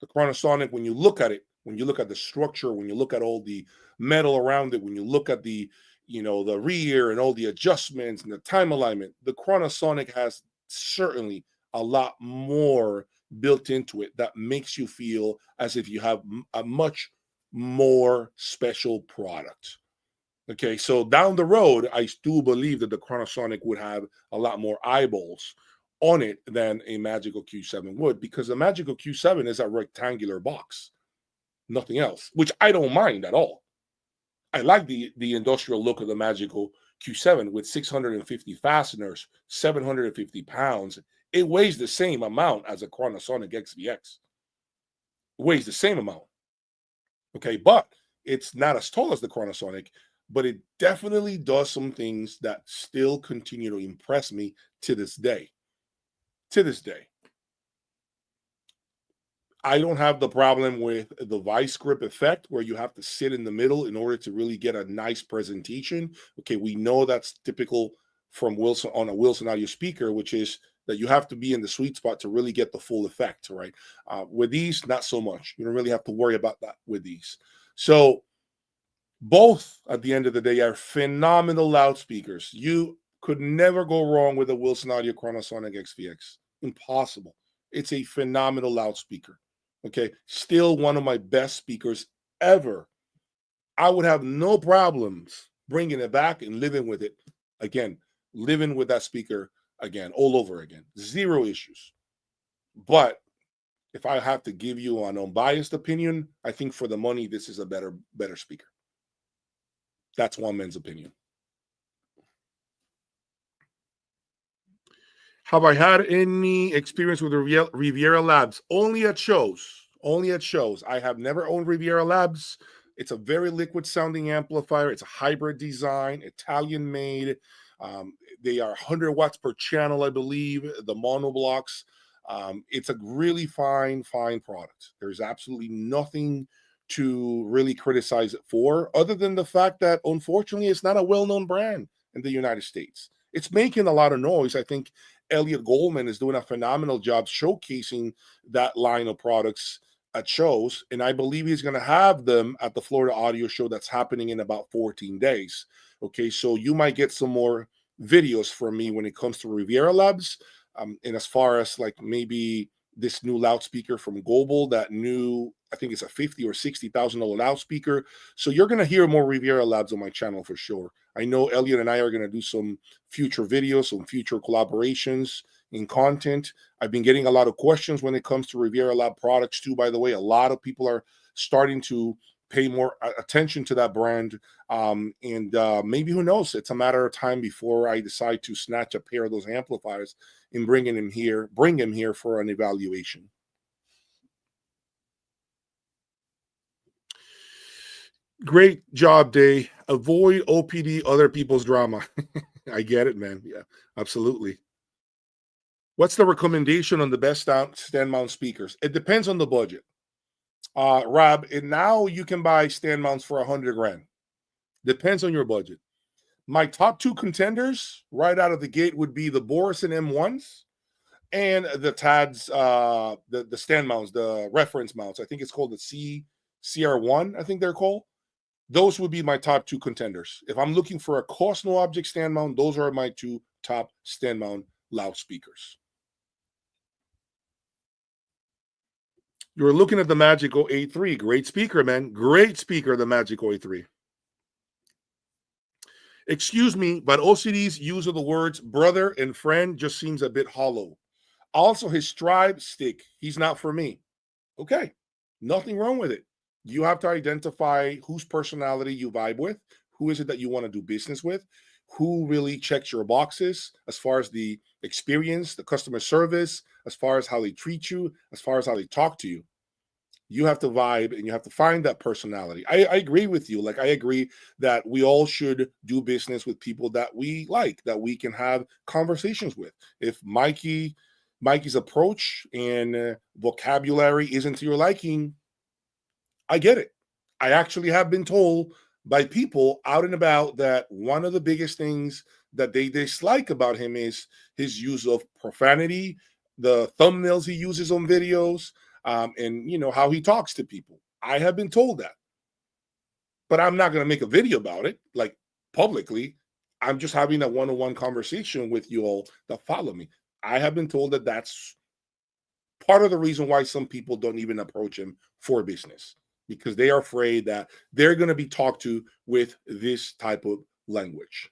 The Chronosonic, when you look at it, when you look at the structure, when you look at all the metal around it, when you look at the, the rear and all the adjustments and the time alignment, the Chronosonic has certainly a lot more built into it that makes you feel as if you have a much more special product. Okay, so down the road, I do believe that the Chronosonic would have a lot more eyeballs on it than a Magical Q7 would, because the Magical Q7 is a rectangular box, nothing else, which I don't mind at all. I like the industrial look of the Magical Q7 with 650 fasteners, 750 pounds. It weighs the same amount as a Chronosonic XVX. It weighs the same amount. Okay, but it's not as tall as the Chronosonic, but it definitely does some things that still continue to impress me to this day. To this day. I don't have the problem with the vice grip effect where you have to sit in the middle in order to really get a nice presentation. Okay, we know that's typical from Wilson on a Wilson audio speaker, which is that you have to be in the sweet spot to really get the full effect, right? With these, not so much. You don't really have to worry about that with these. So both, at the end of the day, are phenomenal loudspeakers. You could never go wrong with a Wilson Audio Chronosonic XVX. Impossible. It's a phenomenal loudspeaker. Okay, still one of my best speakers ever. I would have no problems bringing it back and living with it again, living with that speaker again, all over again. Zero issues. But if I have to give you an unbiased opinion, I think for the money, this is a better speaker. That's one man's opinion. Have I had any experience with Riviera Labs? Only at shows. Only at shows. I have never owned Riviera Labs. It's a very liquid sounding amplifier. It's a hybrid design, Italian made. They are 100 watts per channel, I believe, the monoblocks. It's a really fine product. There's absolutely nothing to really criticize it for, other than the fact that, unfortunately, it's not a well-known brand in the United States. It's making a lot of noise. I think Elliot Goldman is doing a phenomenal job showcasing that line of products at shows, and I believe he's going to have them at the Florida Audio Show that's happening in about 14 days. Okay, so you might get some more videos from me when it comes to Riviera Labs, and as far as like maybe this new loudspeaker from Global, that new, I think it's a $50,000 or $60,000 loudspeaker. So you're going to hear more Riviera Labs on my channel for sure. I know Elliot and I are going to do some future videos, some future collaborations in content. I've been getting a lot of questions when it comes to Riviera Lab products too, by the way. A lot of people are starting to pay more attention to that brand. Maybe, who knows, it's a matter of time before I decide to snatch a pair of those amplifiers and bring him here for an evaluation. Great job, Day. Avoid OPD, other people's drama. I get it, man. Yeah, absolutely. What's the recommendation on the best stand mount speakers? It depends on the budget. Rob, and now you can buy stand mounts for $100,000. Depends on your budget. My top two contenders right out of the gate would be the Borison M1s and the TADS, the stand mounts, the reference mounts. I think it's called the CR1, I think they're called. Those would be my top two contenders. If I'm looking for a cost no object stand mount, those are my two top stand mount loudspeakers. You're looking at the Magico A3. Great speaker, man. Great speaker, the Magico A3. Excuse me, but OCD's use of the words brother and friend just seems a bit hollow. Also, his stride stick, he's not for me. Okay, nothing wrong with it. You have to identify whose personality you vibe with, who is it that you want to do business with, who really checks your boxes as far as the experience, the customer service, as far as how they treat you, as far as how they talk to you. You have to vibe and you have to find that personality. I agree with you. Like, I agree that we all should do business with people that we like, that we can have conversations with. If Mikey's approach and vocabulary isn't to your liking, I get it. I actually have been told by people out and about that one of the biggest things that they dislike about him is his use of profanity, the thumbnails he uses on videos, and how he talks to people. I have been told that, but I'm not going to make a video about it like publicly. I'm just having a one-on-one conversation with you all that follow me. I have been told that that's part of the reason why some people don't even approach him for business, because they are afraid that they're going to be talked to with this type of language.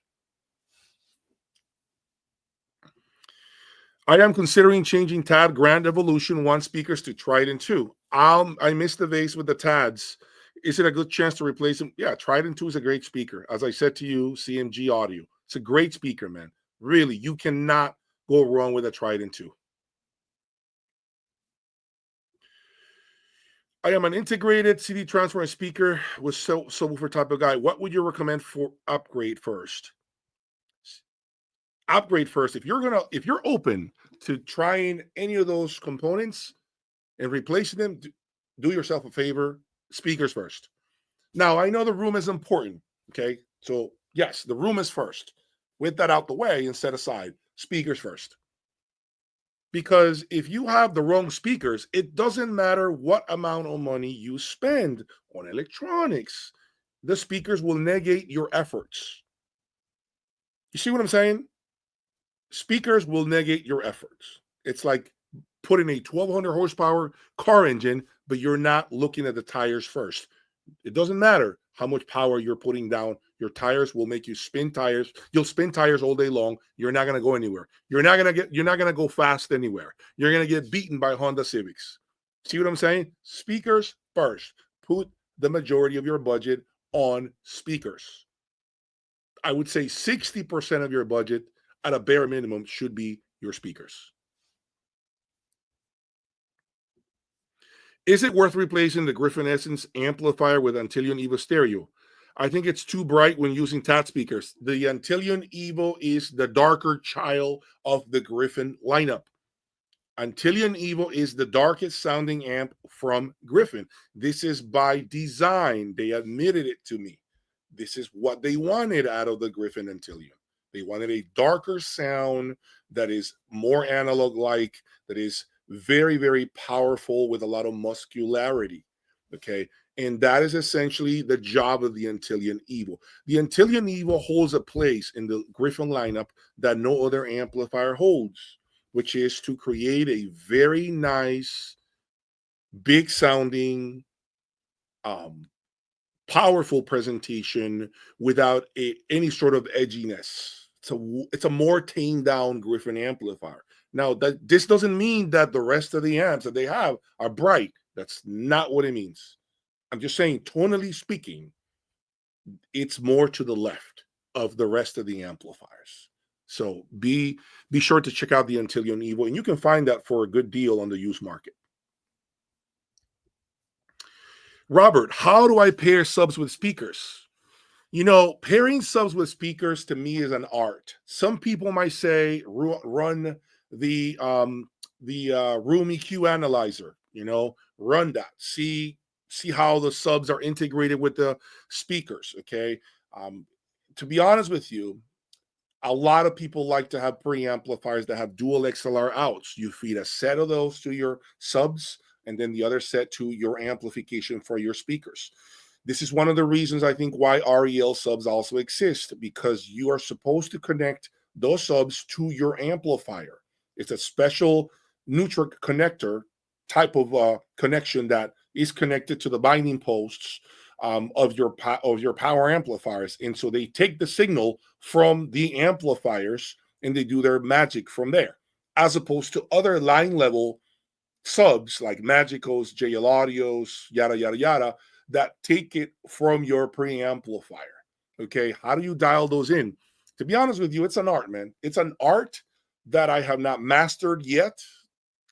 I am considering changing TAD Grand Evolution 1 speakers to Trident 2. I missed the vase with the TADs. Is it a good chance to replace them? Yeah, Trident 2 is a great speaker. As I said to you, CMG Audio. It's a great speaker, man. Really, you cannot go wrong with a Trident 2. I am an integrated CD transfer and speaker with subwoofer type of guy. What would you recommend for upgrade first? Upgrade first. If you're open to trying any of those components and replacing them, do yourself a favor. Speakers first. Now, I know the room is important. Okay, so yes, the room is first. With that out the way and set aside, speakers first. Because if you have the wrong speakers, it doesn't matter what amount of money you spend on electronics. The speakers will negate your efforts. You see what I'm saying? Speakers will negate your efforts. It's like putting a 1,200 horsepower car engine, but you're not looking at the tires first. It doesn't matter how much power you're putting down. Your tires will make you spin tires. You'll spin tires all day long. You're not going to go anywhere. You're not going to go fast anywhere. You're going to get beaten by Honda Civics. See what I'm saying? Speakers first. Put the majority of your budget on speakers. I would say 60% of your budget at a bare minimum should be your speakers. Is it worth replacing the Griffin Essence amplifier with Antillean Evo stereo? I think it's too bright when using TAT speakers. The Antillean Evo is the darker child of the Griffin lineup. Antillean Evo is the darkest sounding amp from Griffin. This is by design. They admitted it to me. This is what they wanted out of the Griffin Antillean. They wanted a darker sound that is more analog-like, that is very, very powerful with a lot of muscularity. Okay. And that is essentially the job of the Antillean Evo. The Antillean Evo holds a place in the Griffin lineup that no other amplifier holds, which is to create a very nice, big sounding, powerful presentation without any sort of edginess. It's a more tamed down Griffin amplifier. Now, this doesn't mean that the rest of the amps that they have are bright. That's not what it means. I'm just saying, tonally speaking, it's more to the left of the rest of the amplifiers. So be sure to check out the Antillean Evo, and you can find that for a good deal on the used market. Robert, how do I pair subs with speakers? Pairing subs with speakers to me is an art. Some people might say run the room EQ analyzer. Run that. See how the subs are integrated with the speakers. Okay. To be honest with you, a lot of people like to have preamplifiers that have dual XLR outs. You feed a set of those to your subs, and then the other set to your amplification for your speakers. This is one of the reasons I think why REL subs also exist, because you are supposed to connect those subs to your amplifier. It's a special neutral connector type of connection that is connected to the binding posts of your power amplifiers. And so they take the signal from the amplifiers and they do their magic from there, as opposed to other line level subs like Magicos, JL Audios, yada, yada, yada, that take it from your preamplifier. Okay, how do you dial those in? To be honest with you, it's an art, man. It's an art that I have not mastered yet.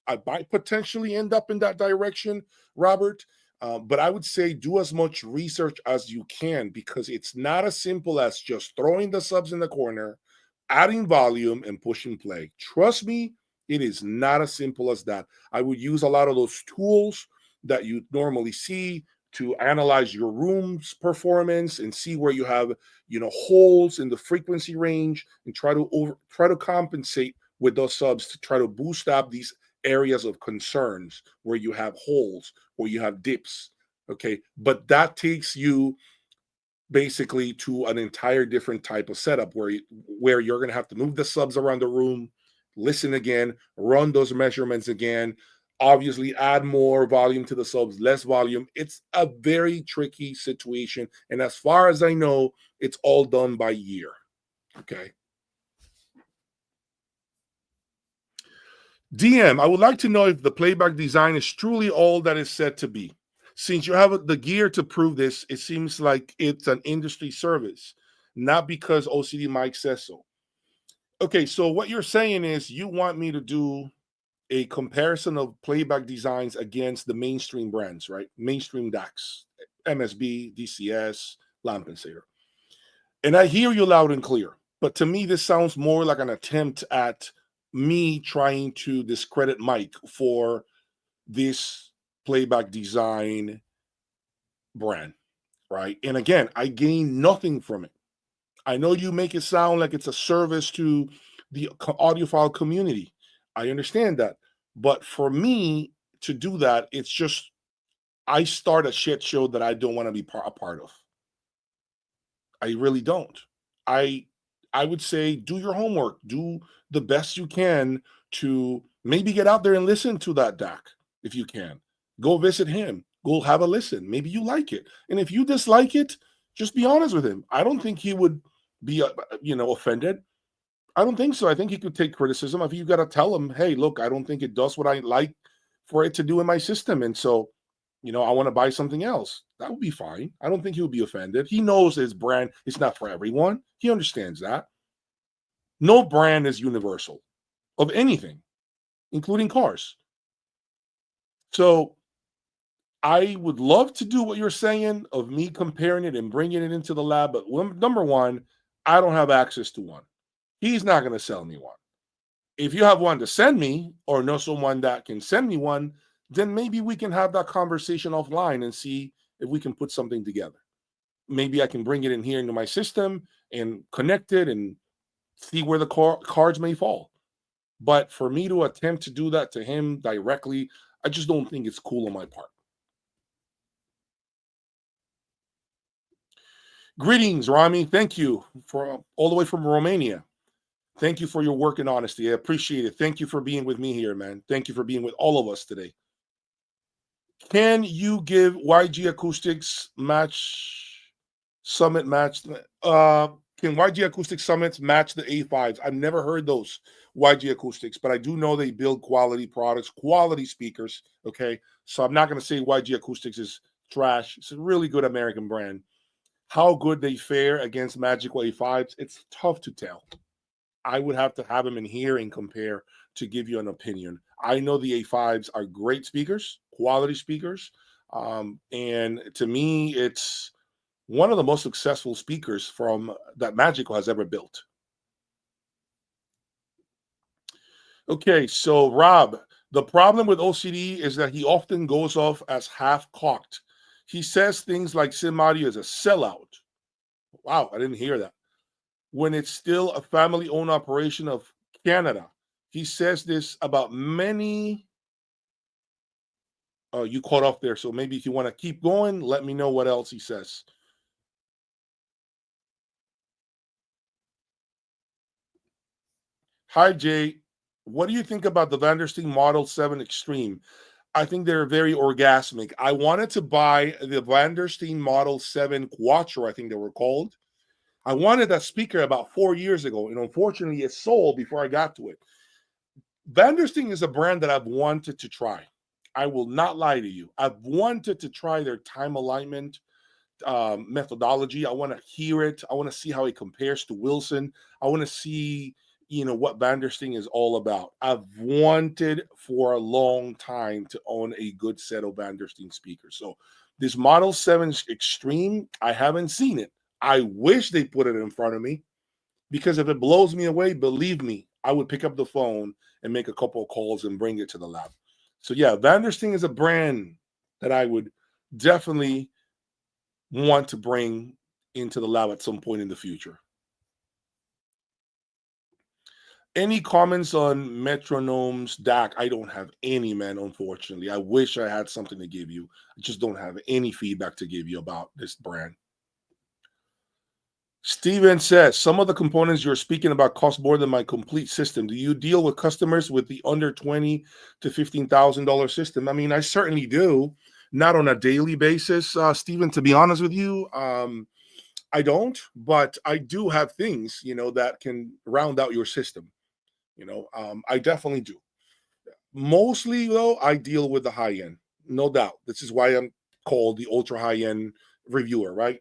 I might potentially end up in that direction, Robert, But I would say do as much research as you can, because it's not as simple as just throwing the subs in the corner, adding volume, and pushing play. Trust me, it is not as simple as that. I would use a lot of those tools that you normally see to analyze your room's performance and see where you have, holes in the frequency range, and try to compensate with those subs to try to boost up these areas of concerns where you have holes, where you have dips. Okay, but that takes you basically to an entire different type of setup where you're going to have to move the subs around the room, listen again, run those measurements again, obviously add more volume to the subs, less volume. It's a very tricky situation, and as far as I know, it's all done by year. Okay. DM, I would like to know if the playback design is truly all that is said to be. Since you have the gear to prove this, it seems like it's an industry service, not because OCD Mike says so. Okay, so what you're saying is you want me to do a comparison of playback designs against the mainstream brands, right? Mainstream DACs, MSB, DCS, Lampensator. And I hear you loud and clear, but to me, this sounds more like an attempt at me trying to discredit Mike for this playback design brand, right? And again, I gain nothing from it. I know you make it sound like it's a service to the audiophile community. I understand that. But for me to do that, it's just I start a shit show that I don't want to be a part of. I really don't. I I would say do your homework, do the best you can to maybe get out there and listen to that DAC if you can. Go visit him. Go have a listen. Maybe you like it. And if you dislike it, just be honest with him. I don't think he would be offended. I don't think so. I think he could take criticism. If you got to tell him, hey, look, I don't think it does what I like for it to do in my system. And so, I want to buy something else. That would be fine. I don't think he would be offended. He knows his brand is not for everyone. He understands that. No brand is universal of anything, including cars. So I would love to do what you're saying of me comparing it and bringing it into the lab. But number one, I don't have access to one. He's not going to sell me one. If you have one to send me or know someone that can send me one, then maybe we can have that conversation offline and see if we can put something together. Maybe I can bring it in here into my system and connect it and see where the cards may fall. But for me to attempt to do that to him directly, I just don't think it's cool on my part. Greetings, Rami. Thank you for all the way from Romania. Thank you for your work and honesty. I appreciate it. Thank you for being with me here, man. Thank you for being with all of us today. Can you give YG Acoustics Summit match? Can YG Acoustics Summits match the A5s? I've never heard those YG Acoustics, but I do know they build quality products, quality speakers. Okay, so I'm not going to say YG Acoustics is trash. It's a really good American brand. How good they fare against Magical A5s, it's tough to tell. I would have to have them in here and compare to give you an opinion. I know the A5s are great speakers, quality speakers. And to me, it's one of the most successful speakers from that Magical has ever built. Okay, so Rob, the problem with OCD is that he often goes off as half-cocked. He says things like Sim Audio is a sellout. Wow, I didn't hear that. When it's still a family-owned operation of Canada. He says this about many. You caught off there, so maybe if you want to keep going, let me know what else he says. Hi, Jay. What do you think about the Vandersteen Model 7 Extreme? I think they're very orgasmic. I wanted to buy the Vandersteen Model 7 Quattro, I think they were called. I wanted that speaker about 4 years ago, and unfortunately, it sold before I got to it. Vandersteen is a brand that I've wanted to try. I will not lie to you. I've wanted to try their time alignment methodology. I want to hear it. I want to see how it compares to Wilson. I want to see what Vandersting is all about. I've wanted for a long time to own a good set of Vandersting speakers. So this Model 7 Extreme, I haven't seen it. I wish they put it in front of me, because if it blows me away, believe me, I would pick up the phone and make a couple of calls and bring it to the lab. So yeah, Vandersting is a brand that I would definitely want to bring into the lab at some point in the future. Any comments on Metronome's DAC? I don't have any, man, unfortunately. I wish I had something to give you. I just don't have any feedback to give you about this brand. Steven says, some of the components you're speaking about cost more than my complete system. Do you deal with customers with the under $20,000 to $15,000 system? I mean, I certainly do. Not on a daily basis, Steven, to be honest with you. I don't, but I do have things, that can round out your system. I definitely do. Mostly, though, I deal with the high end, no doubt. This is why I'm called the ultra high end reviewer, right?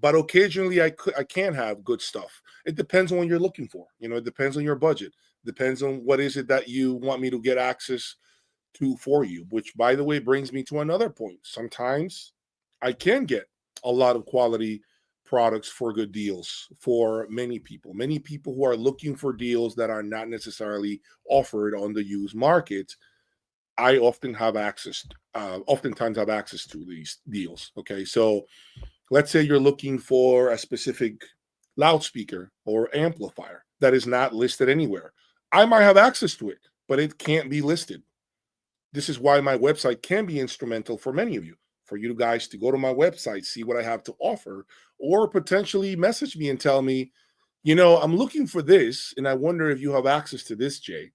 But occasionally, I can have good stuff. It depends on what you're looking for. It depends on your budget. Depends on what is it that you want me to get access to for you. Which, by the way, brings me to another point. Sometimes I can get a lot of quality products for good deals for many people who are looking for deals that are not necessarily offered on the used market. I oftentimes have access to these deals. Okay, so let's say you're looking for a specific loudspeaker or amplifier that is not listed anywhere. I might have access to it, but it can't be listed. This is why my website can be instrumental for many of you, for you guys to go to my website, see what I have to offer, or potentially message me and tell me, I'm looking for this, and I wonder if you have access to this, Jay.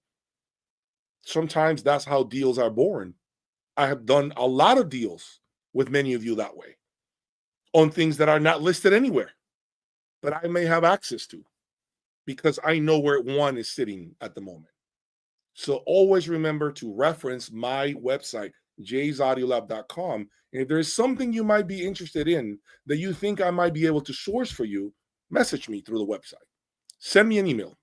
Sometimes that's how deals are born. I have done a lot of deals with many of you that way on things that are not listed anywhere, but I may have access to because I know where one is sitting at the moment. So always remember to reference my website, jaysaudiolab.com. And if there's something you might be interested in that you think I might be able to source for you, message me through the website. Send me an email.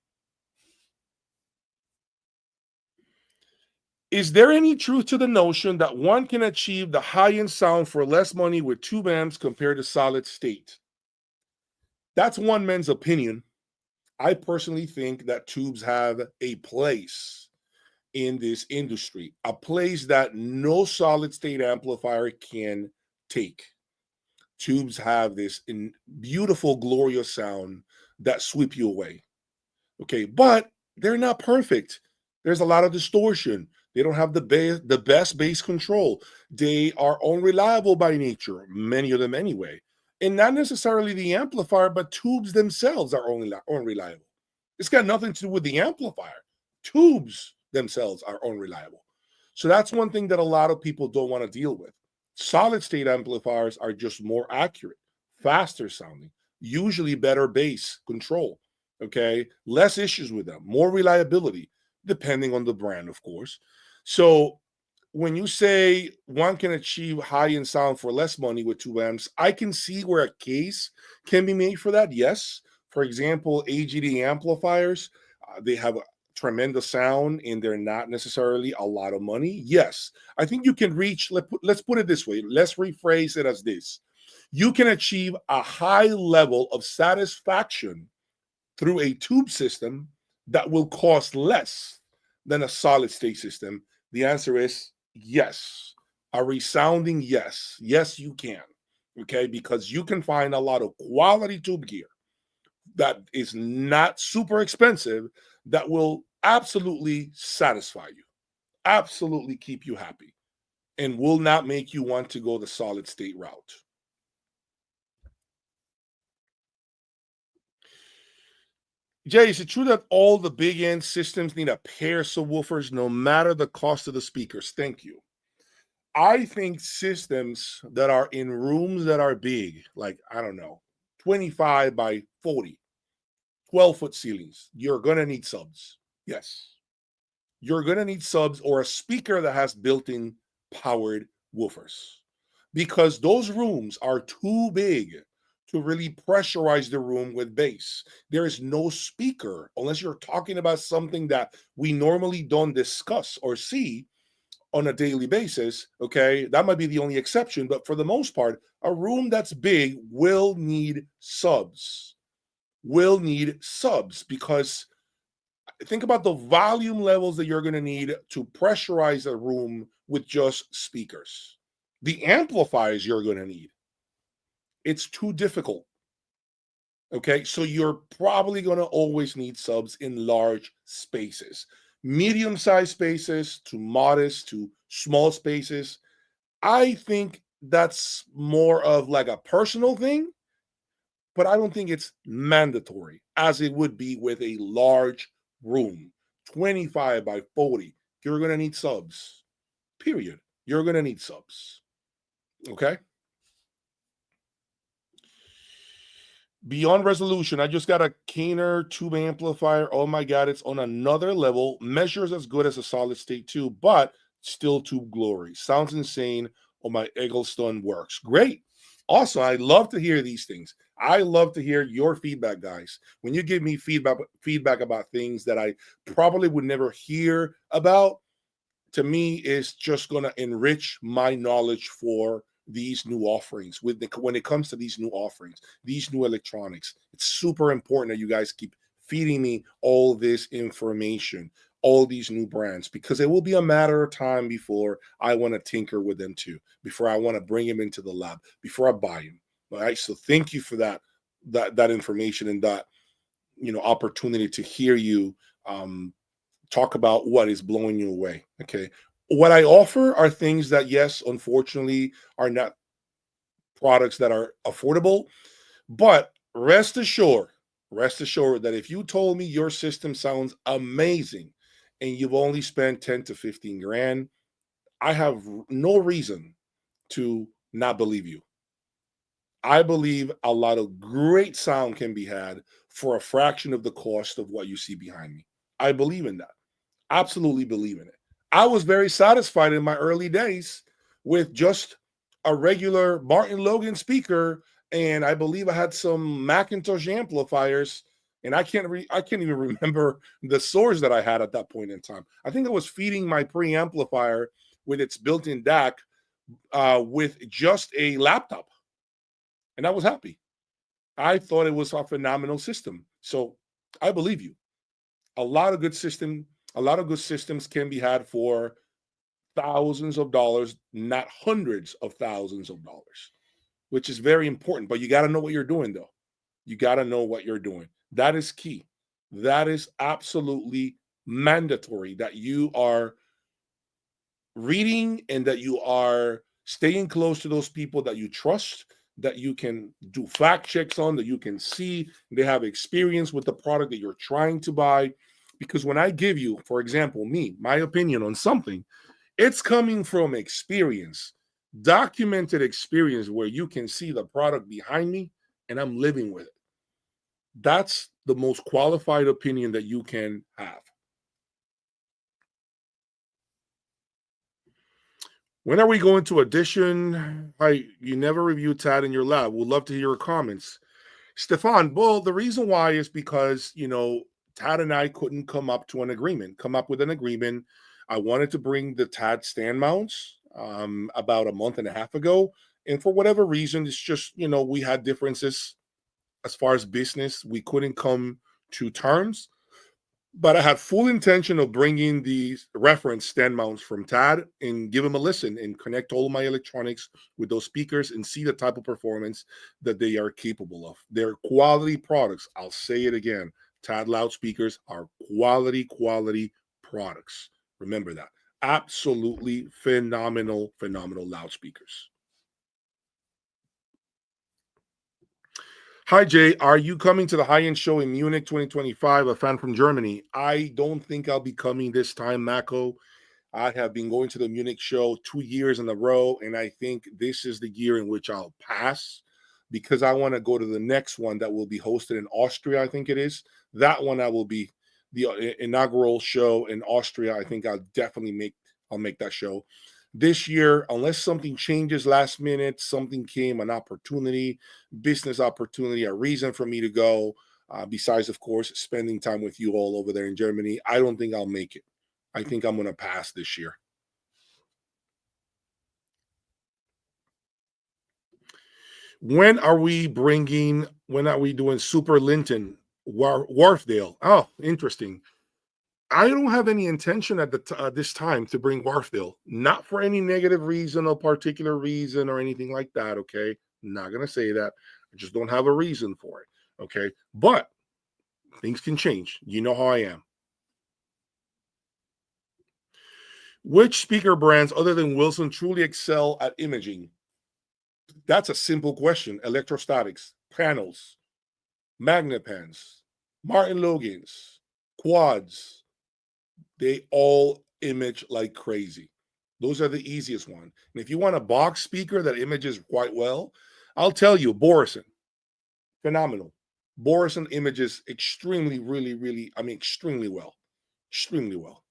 Is there any truth to the notion that one can achieve the high-end sound for less money with tube amps compared to solid state? That's one man's opinion. I personally think that tubes have a place in this industry, a place that no solid state amplifier can take. Tubes have this beautiful, glorious sound that sweep you away. Okay, but they're not perfect. There's a lot of distortion. They don't have the best bass control. They are unreliable by nature, many of them anyway. And not necessarily the amplifier, but tubes themselves are unreliable. It's got nothing to do with the amplifier. Tubes themselves are unreliable. So that's one thing that a lot of people don't want to deal with. Solid state amplifiers are just more accurate, faster sounding, usually better bass control. Okay, less issues with them, more reliability, depending on the brand, of course. So when you say one can achieve high-end sound for less money with tube amps, I can see where a case can be made for that. Yes, for example, AGD amplifiers, they have a tremendous sound and they're not necessarily a lot of money. Yes, I think you can reach. Let's put it this way. Let's rephrase it as this: you can achieve a high level of satisfaction through a tube system that will cost less than a solid state system. The answer is yes. A resounding yes. Yes, you can. Okay, because you can find a lot of quality tube gear that is not super expensive that will absolutely satisfy you, absolutely keep you happy, and will not make you want to go the solid state route. Jay, is it true that all the big end systems need a pair of subwoofers no matter the cost of the speakers? Thank you. I think systems that are in rooms that are big, like, I don't know, 25 by 40, 12-foot ceilings, you're going to need subs. Yes. You're going to need subs or a speaker that has built-in powered woofers because those rooms are too big to really pressurize the room with bass. There is no speaker, unless you're talking about something that we normally don't discuss or see on a daily basis. Okay, that might be the only exception, but for the most part, a room that's big will need subs. Will need subs because think about the volume levels that you're going to need to pressurize a room with just speakers. The amplifiers you're going to need. It's too difficult. Okay, so you're probably going to always need subs in large spaces, medium-sized spaces to modest to small spaces. I think that's more of like a personal thing, but I don't think it's mandatory as it would be with a large room, 25 by 40. You're going to need subs, period. You're going to need subs. Okay. Beyond resolution, I just got a Kaner tube amplifier. Oh my God, it's on another level. Measures as good as a solid state tube, but still tube glory. Sounds insane. Oh, my Eggleston works. Great. Awesome. I love to hear these things. I love to hear your feedback, guys. When you give me feedback about things that I probably would never hear about, to me, is just going to enrich my knowledge for these new offerings. When it comes to these new offerings, these new electronics, it's super important that you guys keep feeding me all this information, all these new brands, because it will be a matter of time before I want to tinker with them too, before I want to bring them into the lab, before I buy them. All right. So thank you for that information and that opportunity to hear you talk about what is blowing you away. Okay. What I offer are things that, yes, unfortunately, are not products that are affordable, but rest assured that if you told me your system sounds amazing and you've only spent 10 to 15 grand, I have no reason to not believe you. I believe a lot of great sound can be had for a fraction of the cost of what you see behind me. I believe in that. Absolutely believe in it. I was very satisfied in my early days with just a regular Martin Logan speaker, and I believe I had some Macintosh amplifiers, and I can't even remember the source that I had at that point in time. I think I was feeding my preamplifier with its built-in DAC with just a laptop, and I was happy. I thought it was a phenomenal system. So I believe you. A lot of good systems can be had for thousands of dollars, not hundreds of thousands of dollars, which is very important. But you got to know what you're doing, though. You got to know what you're doing. That is key. That is absolutely mandatory that you are reading and that you are staying close to those people that you trust, that you can do fact checks on, that you can see they have experience with the product that you're trying to buy. Because when I give you, for example, my opinion on something, it's coming from experience, documented experience where you can see the product behind me and I'm living with it. That's the most qualified opinion that you can have. When are we going to Audition? You never reviewed TAD in your lab. We'd love to hear your comments. Stefan, well, the reason why is because, Tad and I couldn't come up with an agreement. I wanted to bring the Tad stand mounts about a month and a half ago. And for whatever reason, it's just, we had differences as far as business. We couldn't come to terms. But I had full intention of bringing these reference stand mounts from Tad and give them a listen and connect all of my electronics with those speakers and see the type of performance that they are capable of. They're quality products. I'll say it again. Tad loudspeakers are quality products. Remember that. Absolutely phenomenal loudspeakers. Hi, Jay. Are you coming to the high-end show in Munich 2025? A fan from Germany. I don't think I'll be coming this time, Mako. I have been going to the Munich show 2 years in a row, and I think this is the year in which I'll pass because I want to go to the next one that will be hosted in Austria, I think it is. That one I will be the inaugural show in Austria. I think I'll make that show. This year, unless something changes last minute, something came, an opportunity, business opportunity, a reason for me to go, besides, of course, spending time with you all over there in Germany, I don't think I'll make it. I think I'm going to pass this year. When are we doing Super Linton, Wharfdale? Oh, interesting. I don't have any intention at this time to bring Wharfdale, not for any negative reason or particular reason or anything like that. Okay, not gonna say that. I just don't have a reason for it. Okay, but things can change. You know how I am. Which speaker brands other than Wilson truly excel at imaging? That's a simple question. Electrostatics, panels, Magnepans, Martin Logans, quads, they all image like crazy. Those are the easiest one. And if you want a box speaker that images quite well, I'll tell you, Borison, phenomenal. Borison images extremely, really, really, extremely well. Extremely well.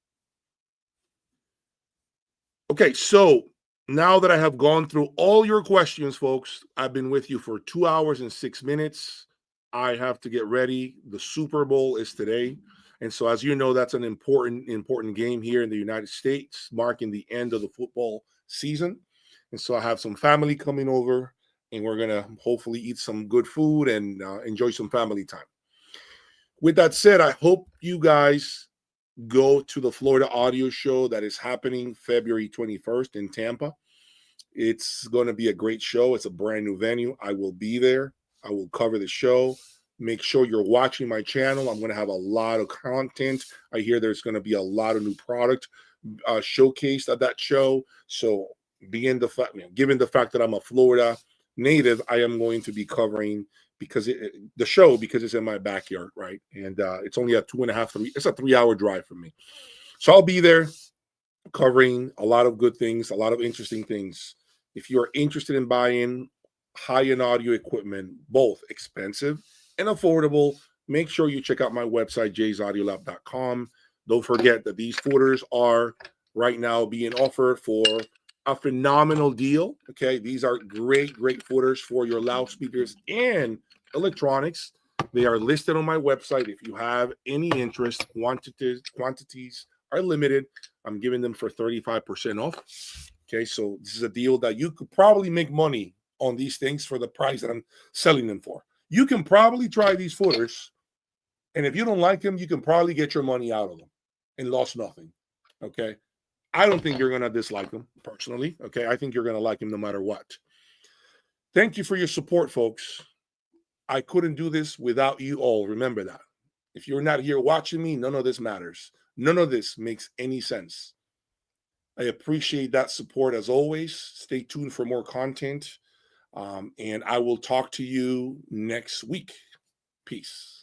Okay, so now that I have gone through all your questions, folks, I've been with you for 2 hours and 6 minutes. I have to get ready. The Super Bowl is today. And so, as you know, that's an important game here in the United States, marking the end of the football season. And so I have some family coming over, and we're going to hopefully eat some good food and enjoy some family time. With that said, I hope you guys go to the Florida Audio Show that is happening February 21st in Tampa. It's going to be a great show. It's a brand new venue. I will be there. I will cover the show. Make sure you're watching my channel. I'm going to have a lot of content. I hear there's going to be a lot of new product showcased at that show. So, given the fact that I'm a Florida native, I am going to be covering the show because it's in my backyard, right? And it's only a 2.5, it's a 3-hour drive from me. So I'll be there covering a lot of good things, a lot of interesting things. If you're interested in buying high-end audio equipment, both expensive and affordable, make sure you check out my website, jaysaudiolab.com. Don't forget that these footers are right now being offered for a phenomenal deal. Okay, these are great footers for your loudspeakers and electronics. They are listed on my website. If you have any interest, quantities are limited. I'm giving them for 35% off. Okay, so this is a deal that you could probably make money on these things for the price that I'm selling them for. You can probably try these footers, and if you don't like them, you can probably get your money out of them and lost nothing. Okay, I don't think you're going to dislike them personally. Okay, I think you're going to like them no matter what. Thank you for your support, folks. I couldn't do this without you all. Remember that. If you're not here watching me, none of this matters. None of this makes any sense. I appreciate that support as always. Stay tuned for more content. And I will talk to you next week. Peace.